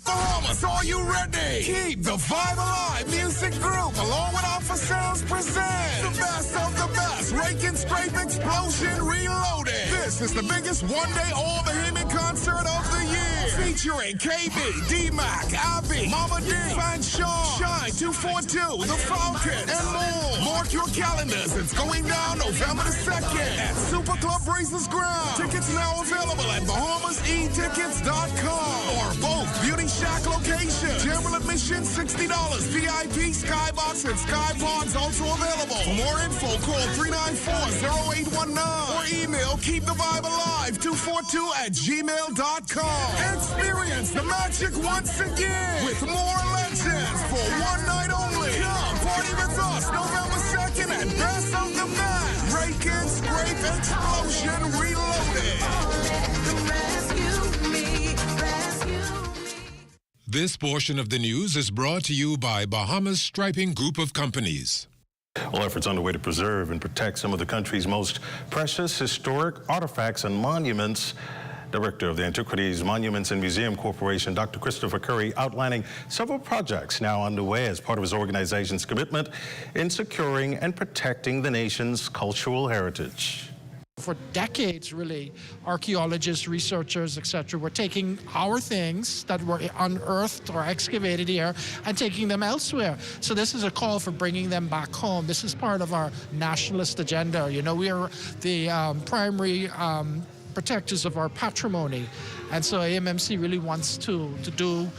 Bahamas, are you ready? Keep the vibe alive. Music group, along with Alpha Sounds, present the best of the best. Raking Scrape Explosion Reloaded. This is the biggest one-day all-Bahamian concert of the year. Featuring KB, D-Mac, Abby, Mama D, Fan Sean, Shine 242, The Falcon, and more. Mark your calendars. It's going down November the 2nd at Super Club Races Ground. Tickets now available at BahamasEtickets.com or both Beauty Shack location. General admission $60. VIP, Skybox, and Skypods also available. For more info, call 394-0819 or email keepthevibealive242@gmail.com. Experience the magic once again with more legends for one night only. Come party with us November 2nd at Best of the Best. Rake and Scrape Explosion Reloaded. This portion of the news is brought to you by Bahamas Striping Group of Companies. Well, efforts underway to preserve and protect some of the country's most precious historic artifacts and monuments. Director of the Antiquities, Monuments and Museum Corporation, Dr. Christopher Curry, outlining several projects now underway as part of his organization's commitment in securing and protecting the nation's cultural heritage. For decades, really, archaeologists, researchers, etc., were taking our things that were unearthed or excavated here and taking them elsewhere. So this is a call for bringing them back home. This is part of our nationalist agenda. You know, we are the primary protectors of our patrimony. And so AMMC really wants to do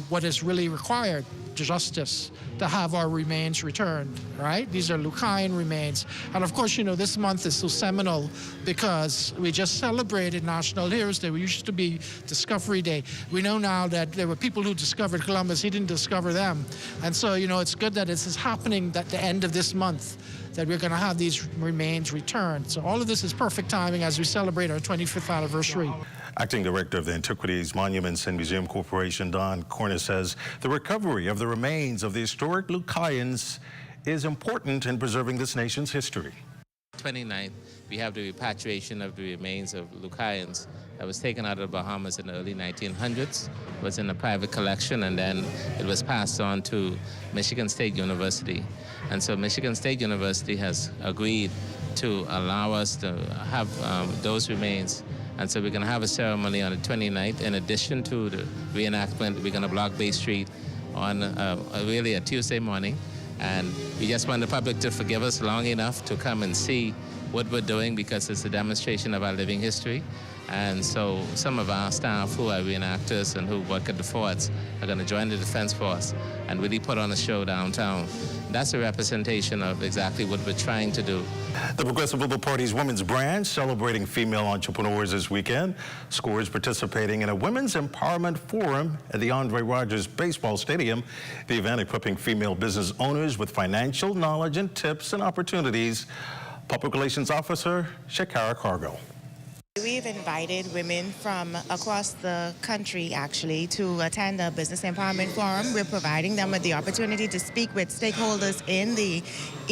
what is really required, justice, to have our remains returned, right? These are Lucayan remains. And of course, you know, this month is so seminal because we just celebrated National Heroes Day. We used to be Discovery Day. We know now that there were people who discovered Columbus. He didn't discover them. And so, you know, it's good that this is happening at the end of this month, that we're going to have these remains returned. So all of this is perfect timing as we celebrate our 25th anniversary. Acting Director of the Antiquities, Monuments and Museum Corporation, Don Cornish, says the recovery of the remains of the historic Lucayans is important in preserving this nation's history. 29th, we have the repatriation of the remains of Lucayans that was taken out of the Bahamas in the early 1900s. It was in a private collection, and then it was passed on to Michigan State University. And so Michigan State University has agreed to allow us to have those remains. And so we're going to have a ceremony on the 29th. In addition to the reenactment, we're going to block Bay Street on really a Tuesday morning. And we just want the public to forgive us long enough to come and see what we're doing, because it's a demonstration of our living history. And so some of our staff who are reenactors and who work at the forts are going to join the Defense Force and really put on a show downtown. That's a representation of exactly what we're trying to do. The Progressive Liberal Party's women's branch celebrating female entrepreneurs this weekend. Scores participating in a women's empowerment forum at the Andre Rogers Baseball Stadium. The event equipping female business owners with financial knowledge and tips and opportunities. Public Relations Officer Shakara Cargill. We've invited women from across the country, actually, to attend a business empowerment forum. We're providing them with the opportunity to speak with stakeholders in the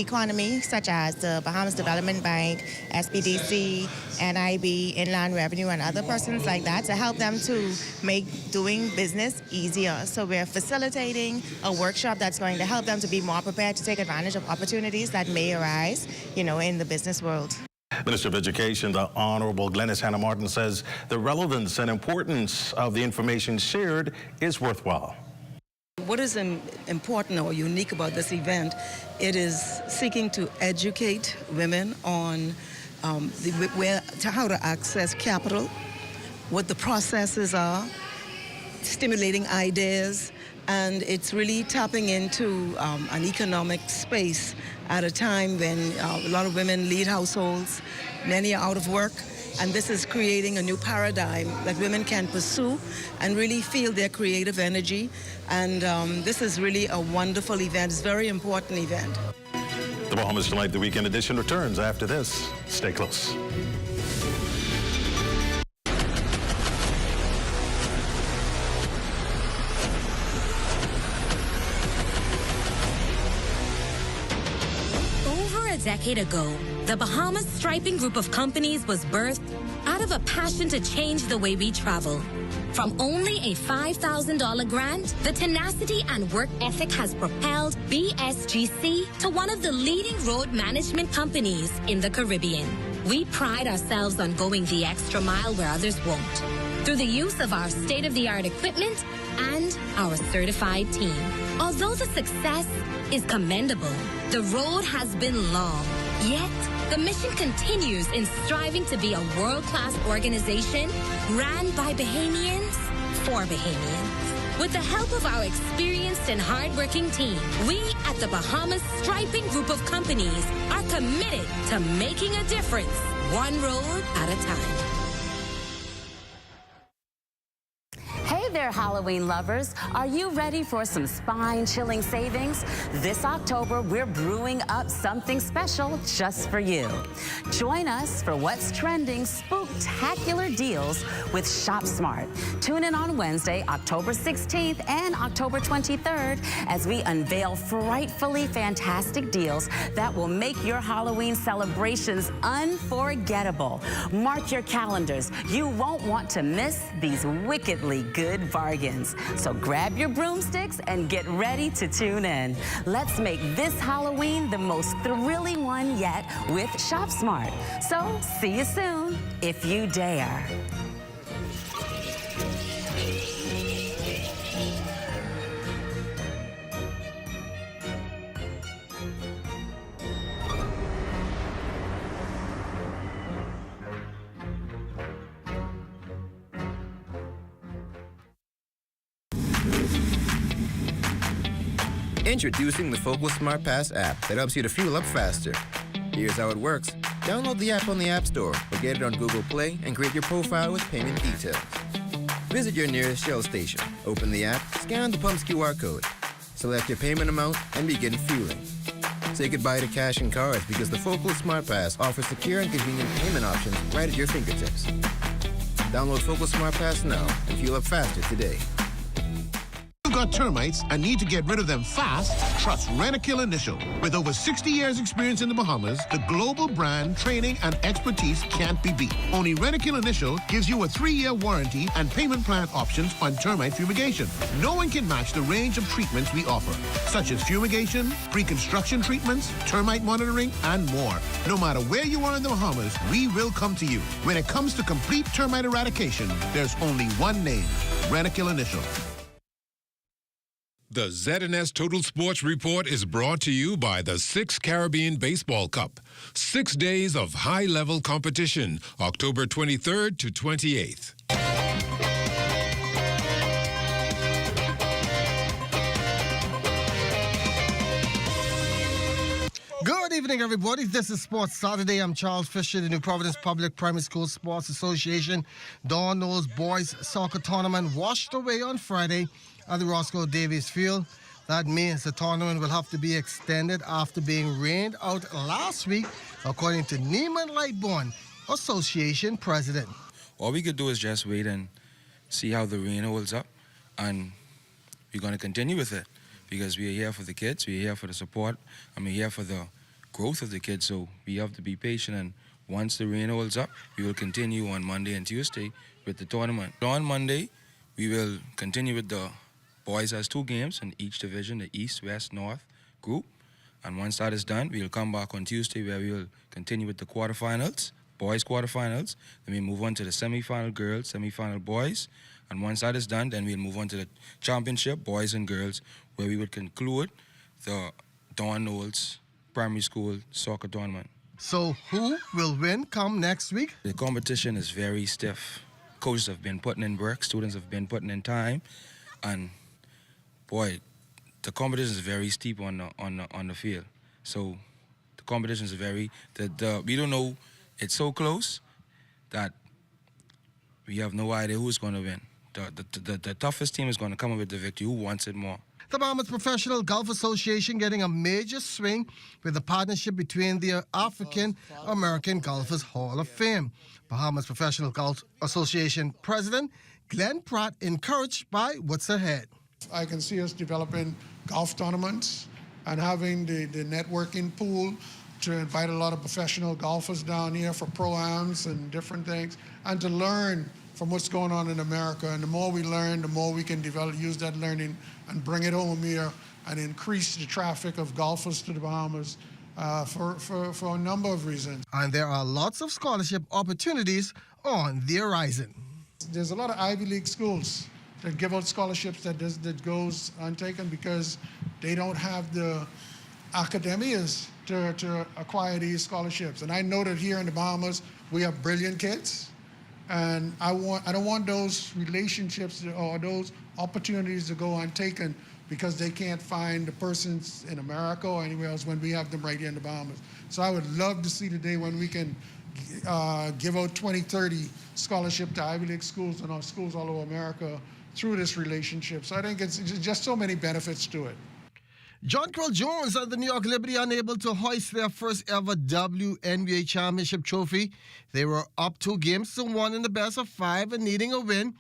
economy, such as the Bahamas Development Bank, SBDC, NIB, Inland Revenue, and other persons like that, to help them to make doing business easier. So we're facilitating a workshop that's going to help them to be more prepared to take advantage of opportunities that may arise, you know, in the business world. Minister of Education, the Honorable Glenys Hannah Martin, says the relevance and importance of the information shared is worthwhile. What is important or unique about this event, it is seeking to educate women on how to access capital, what the processes are, stimulating ideas, and it's really tapping into an economic space at a time when a lot of women lead households, many are out of work. And this is creating a new paradigm that women can pursue and really feel their creative energy. And this is really a wonderful event. It's a very important event. The Bahamas Tonight, the weekend edition, returns after this. Stay close. A decade ago, the Bahamas Striping Group of companies was birthed out of a passion to change the way we travel. From only a $5,000 grant, the tenacity and work ethic has propelled BSGC to one of the leading road management companies in the Caribbean. We pride ourselves on going the extra mile where others won't, through the use of our state-of-the-art equipment and our certified team. Although the success is commendable, the road has been long. Yet, the mission continues in striving to be a world-class organization ran by Bahamians for Bahamians. With the help of our experienced and hardworking team, we at the Bahamas Striping Group of companies are committed to making a difference, one road at a time. Hey there, Halloween lovers. Are you ready for some spine-chilling savings? This October, we're brewing up something special just for you. Join us for what's trending spooktacular deals with Shop Smart. Tune in on Wednesday, October 16th and October 23rd as we unveil frightfully fantastic deals that will make your Halloween celebrations unforgettable. Mark your calendars. You won't want to miss these wickedly good bargains. So grab your broomsticks and get ready to tune in. Let's make this Halloween the most thrilling one yet with Shop Smart. So see you soon, if you dare. Introducing the Focal Smart Pass app that helps you to fuel up faster. Here's how it works. Download the app on the App Store or get it on Google Play and create your profile with payment details. Visit your nearest Shell station, open the app, scan the pump's QR code, select your payment amount, and begin fueling. Say goodbye to cash and cards because the Focal Smart Pass offers secure and convenient payment options right at your fingertips. Download Focal Smart Pass now and fuel up faster today. You've got termites and need to get rid of them fast? Trust Rent-A-Kill Initial. With over 60 years experience in the Bahamas, the global brand, training, and expertise can't be beat. Only Rent-A-Kill Initial gives you a 3-year warranty and payment plan options on termite fumigation. No one can match the range of treatments we offer, such as fumigation, pre-construction treatments, termite monitoring, and more. No matter where you are in the Bahamas, we will come to you. When it comes to complete termite eradication, there's only one name, Rent-A-Kill Initial. The ZNS Total Sports Report is brought to you by the 6th Caribbean Baseball Cup. 6 days of high-level competition, October 23rd to 28th. Good evening, everybody. This is Sports Saturday. I'm Charles Fisher, the New Providence Public Primary School Sports Association. Dawn Knowles Boys Soccer Tournament washed away on Friday at the Roscoe Davies Field. That means the tournament will have to be extended after being rained out last week, according to Neiman Lightbourne, Association President. All we could do is just wait and see how the rain holds up, and we're going to continue with it because we are here for the kids, we're here for the support, and we're here for the growth of the kids, so we have to be patient, and once the rain holds up, we will continue on Monday and Tuesday with the tournament. On Monday, we will continue with the boys has 2 games in each division, the East, West, North group. And once that is done, we'll come back on Tuesday where we will continue with the quarterfinals, boys quarterfinals. Then we move on to the semifinal girls, semifinal boys. And once that is done, then we'll move on to the championship, boys and girls, where we would conclude the Dawn Knowles Primary School Soccer Tournament. So who will win come next week? The competition is very stiff. Coaches have been putting in work, students have been putting in time, and boy, the competition is very steep on the field. So the competition is very we don't know. It's so close that we have no idea who's going to win. The toughest team is going to come up with the victory. Who wants it more? The Bahamas Professional Golf Association getting a major swing with the partnership between the African American Golfers Hall of Fame. Bahamas Professional Golf Association President Glenn Pratt encouraged by what's ahead. I can see us developing golf tournaments and having the networking pool to invite a lot of professional golfers down here for pro-ams and different things, and to learn from what's going on in America. And the more we learn, the more we can use that learning and bring it home here and increase the traffic of golfers to the Bahamas for a number of reasons. And there are lots of scholarship opportunities on the horizon. There's a lot of Ivy League schools that give out scholarships that goes untaken because they don't have the academias to acquire these scholarships. And I know that here in the Bahamas, we have brilliant kids. And I don't want those relationships or those opportunities to go untaken because they can't find the persons in America or anywhere else when we have them right here in the Bahamas. So I would love to see the day when we can give out 20, 30 scholarship to Ivy League schools and our schools all over America through this relationship. So I think it's just so many benefits to it. John Quill Jones and the New York Liberty unable to hoist their first ever WNBA championship trophy. They were up 2-1 in the best of 5 and needing a win.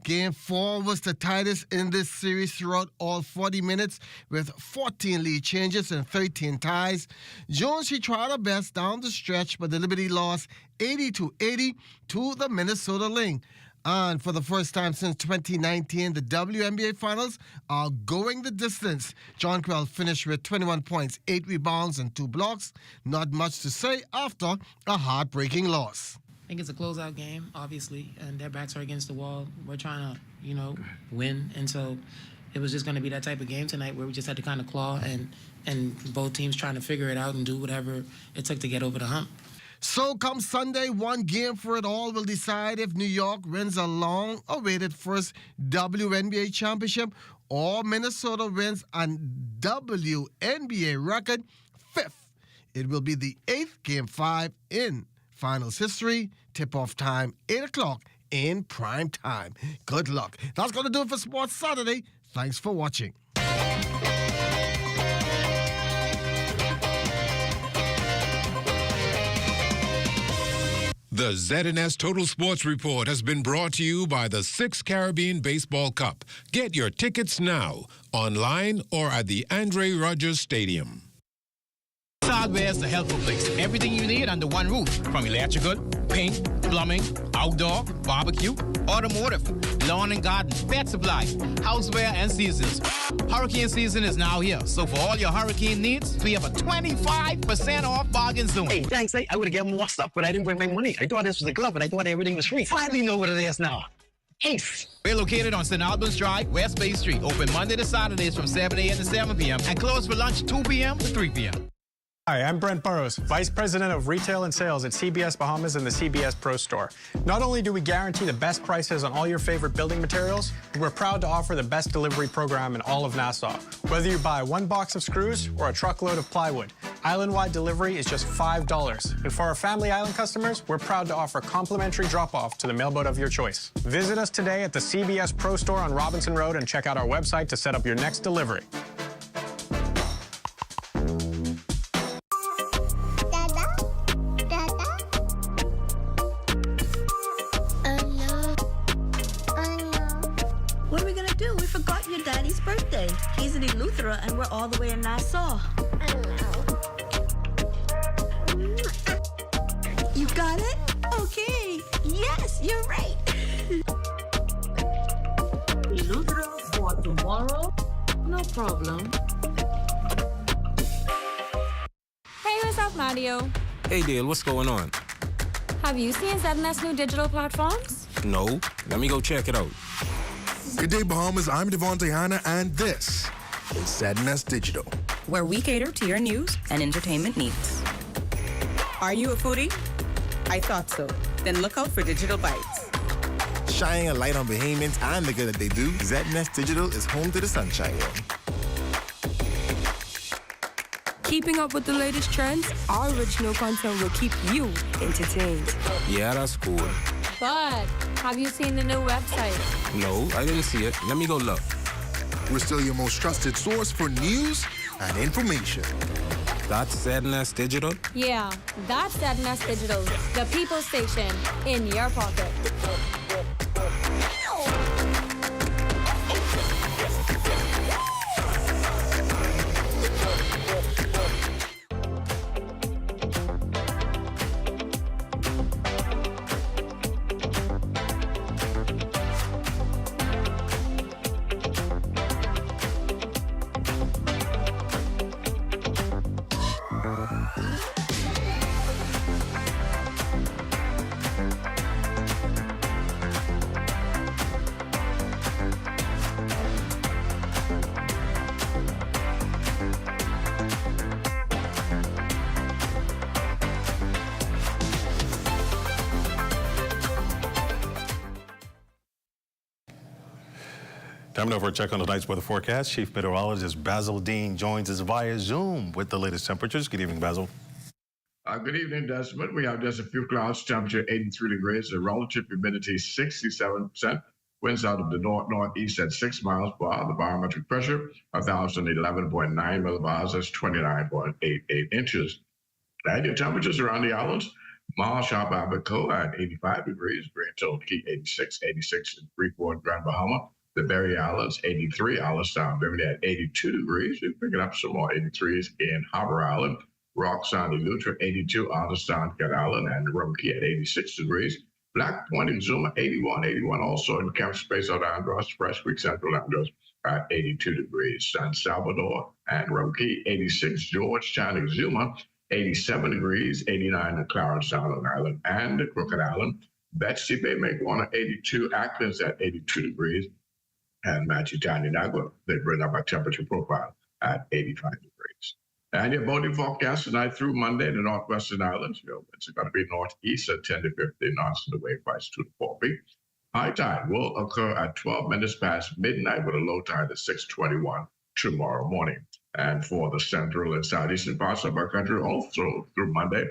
Game 4 was the tightest in this series throughout all 40 minutes with 14 lead changes and 13 ties. Jones, she tried her best down the stretch, but the Liberty lost 80-80 to the Minnesota Lynx. And for the first time since 2019, the WNBA Finals are going the distance. John Quill finished with 21 points, 8 rebounds, and 2 blocks. Not much to say after a heartbreaking loss. I think it's a closeout game, obviously, and their backs are against the wall. We're trying to, win. And so it was just going to be that type of game tonight where we just had to kind of claw and both teams trying to figure it out and do whatever it took to get over the hump. So come Sunday, one game for it all will decide if New York wins a long-awaited first WNBA championship or Minnesota wins a WNBA record 5th. It will be the 8th Game 5 in finals history. Tip-off time, 8 o'clock in prime time. Good luck. That's going to do it for Sports Saturday. Thanks for watching. The ZNS Total Sports Report has been brought to you by the 6th Caribbean Baseball Cup. Get your tickets now, online or at the Andre Rogers Stadium. Hardware is the helpful place. Everything you need under one roof. From electrical, paint, plumbing, outdoor, barbecue, automotive, lawn and garden, pet supply, houseware, and seasons. Hurricane season is now here. So for all your hurricane needs, we have a 25% off bargain zone. Hey, thanks. I would have given more stuff, but I didn't bring my money. I thought this was a glove, and I thought everything was free. Finally know what it is now. Ace. We're located on St. Albans Drive, West Bay Street. Open Monday to Saturdays from 7 a.m. to 7 p.m. and closed for lunch 2 p.m. to 3 p.m. Hi, I'm Brent Burrows, Vice President of Retail and Sales at CBS Bahamas and the CBS Pro Store. Not only do we guarantee the best prices on all your favorite building materials, but we're proud to offer the best delivery program in all of Nassau. Whether you buy 1 box of screws or a truckload of plywood, island-wide delivery is just $5. And for our Family Island customers, we're proud to offer complimentary drop-off to the mailboat of your choice. Visit us today at the CBS Pro Store on Robinson Road and check out our website to set up your next delivery. Birthday. He's in Eleuthera and we're all the way in Nassau. You got it? Okay. Yes, you're right. Eleuthera for tomorrow? No problem. Hey, what's up, Mario? Hey, Dale, what's going on? Have you seen ZNS new digital platforms? No. Let me go check it out. Good day, Bahamas. I'm Devontae Hanna, and this is ZNS Digital, where we cater to your news and entertainment needs. Are you a foodie? I thought so. Then look out for Digital Bites. Shining a light on Bahamians and the good that they do, ZNS Digital is home to the Sunshine Room. Keeping up with the latest trends, our original content will keep you entertained. Yeah, that's cool. But have you seen the new website? No, I didn't see it. Let me go look. We're still your most trusted source for news and information. That's ZNS Digital? Yeah, that's ZNS Digital, the people station in your pocket. Time now for a check on tonight's weather forecast. Chief Meteorologist Basil Dean joins us via Zoom with the latest temperatures. Good evening, Basil. Good evening, Desmond. We have just a few clouds, temperature 83 degrees, the relative humidity 67%, winds out of the north-northeast at 6 miles per hour, the barometric pressure 1,011.9 millibars, that's 29.88 inches. And your temperatures around the islands, Marsh, Abaco at 85 degrees, Grand Key 86 in Freeport, Grand Bahama. The Berry Islands, 83, Allenstown, Bimini at 82 degrees. We're picking up some more 83s in Harbor Island. Rock Sound, Eleuthera, 82, Allenstown, Cat Island, and Rum Key at 86 degrees. Black Point, Exuma, 81 also in Camp Space out Andros, Fresh Creek, Central Andros at 82 degrees. San Salvador and Rum Key, 86, Georgetown, Exuma, 87 degrees, 89 in Clarence Sound Island and Crooked Island. Betsy Bay, Make-Warner, 82, Atkins at 82 degrees. And Machitani Nagua, they bring up our temperature profile at 85 degrees. And your boating forecast tonight through Monday in the northwestern islands. It's going to be northeast at 10 to 15 knots, and the wave price 2 to 4 feet. High tide will occur at 12 minutes past midnight with a low tide at 6:21 tomorrow morning. And for the central and southeastern parts of our country, also through Monday,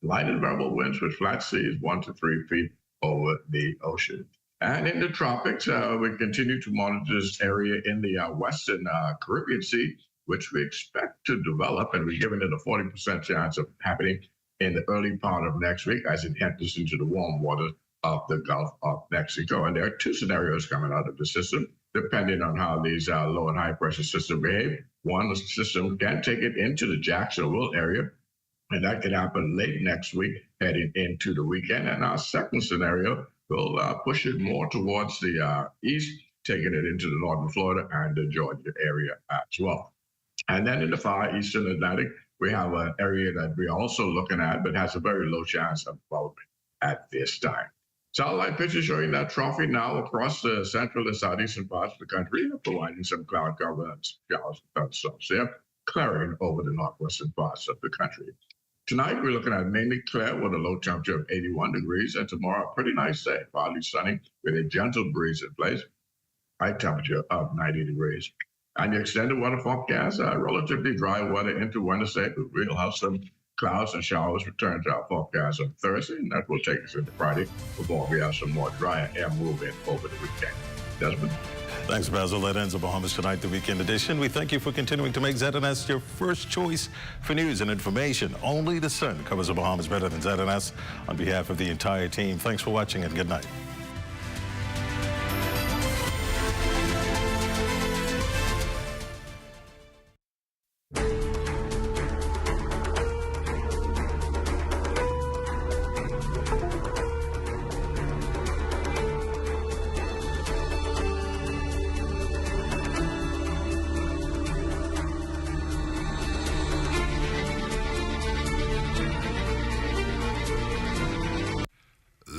light and variable winds with flat seas 1 to 3 feet over the ocean. And in the tropics, we continue to monitor this area in the western Caribbean Sea, which we expect to develop, and we're giving it a 40% chance of happening in the early part of next week as it enters into the warm waters of the Gulf of Mexico. And there are two scenarios coming out of the system, depending on how these low and high pressure systems behave. One, the system can take it into the Jacksonville area, and that could happen late next week, heading into the weekend. And our second scenario will push it more towards the east, taking it into the northern Florida and the Georgia area as well. And then in the far eastern Atlantic, we have an area that we're also looking at, but has a very low chance of development at this time. Satellite pictures showing that trophy now across the central and southeastern parts of the country, providing some cloud cover and showers and thunderstorms there, clearing over the northwestern parts of the country. Tonight, we're looking at mainly clear with a low temperature of 81 degrees, and tomorrow, a pretty nice day, partly sunny with a gentle breeze in place, high temperature of 90 degrees. And the extended weather forecast, relatively dry weather into Wednesday. We'll have some clouds and showers return to our forecast on Thursday, and that will take us into Friday before we have some more drier air moving over the weekend. Desmond? Thanks, Basil. That ends the Bahamas Tonight, the weekend edition. We thank you for continuing to make ZNS your first choice for news and information. Only the sun covers the Bahamas better than ZNS. On behalf of the entire team, thanks for watching and good night.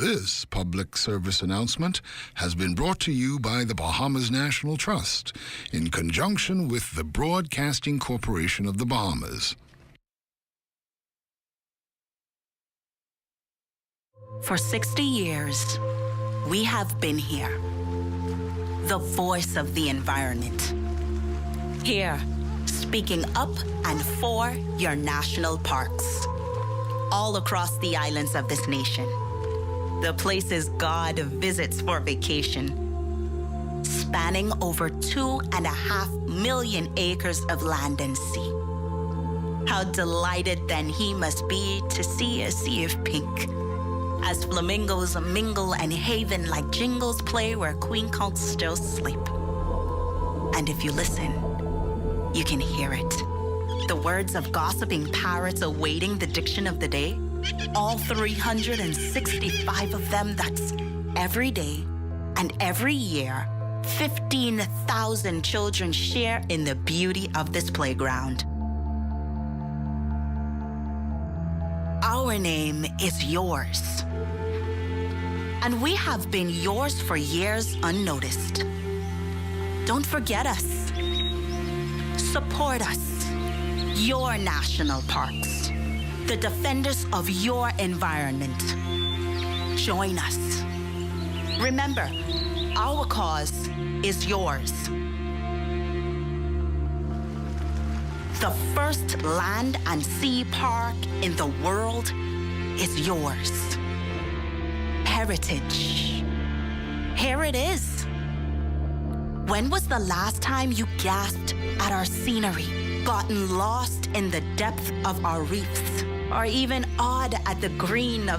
This public service announcement has been brought to you by the Bahamas National Trust in conjunction with the Broadcasting Corporation of the Bahamas. For 60 years, we have been here, the voice of the environment. Here, speaking up and for your national parks. All across the islands of this nation, the places God visits for vacation, spanning over 2.5 million acres of land and sea. How delighted then he must be to see a sea of pink, as flamingos mingle and haven like jingles play where queen conchs still sleep. And if you listen, you can hear it. The words of gossiping parrots awaiting the diction of the day. All 365 of them, that's every day and every year. 15,000 children share in the beauty of this playground. Our name is yours. And we have been yours for years unnoticed. Don't forget us. Support us. Your national parks. The defenders of your environment. Join us. Remember, our cause is yours. The first land and sea park in the world is yours. Heritage. Here it is. When was the last time you gasped at our scenery, gotten lost in the depth of our reefs, or even awed at the green of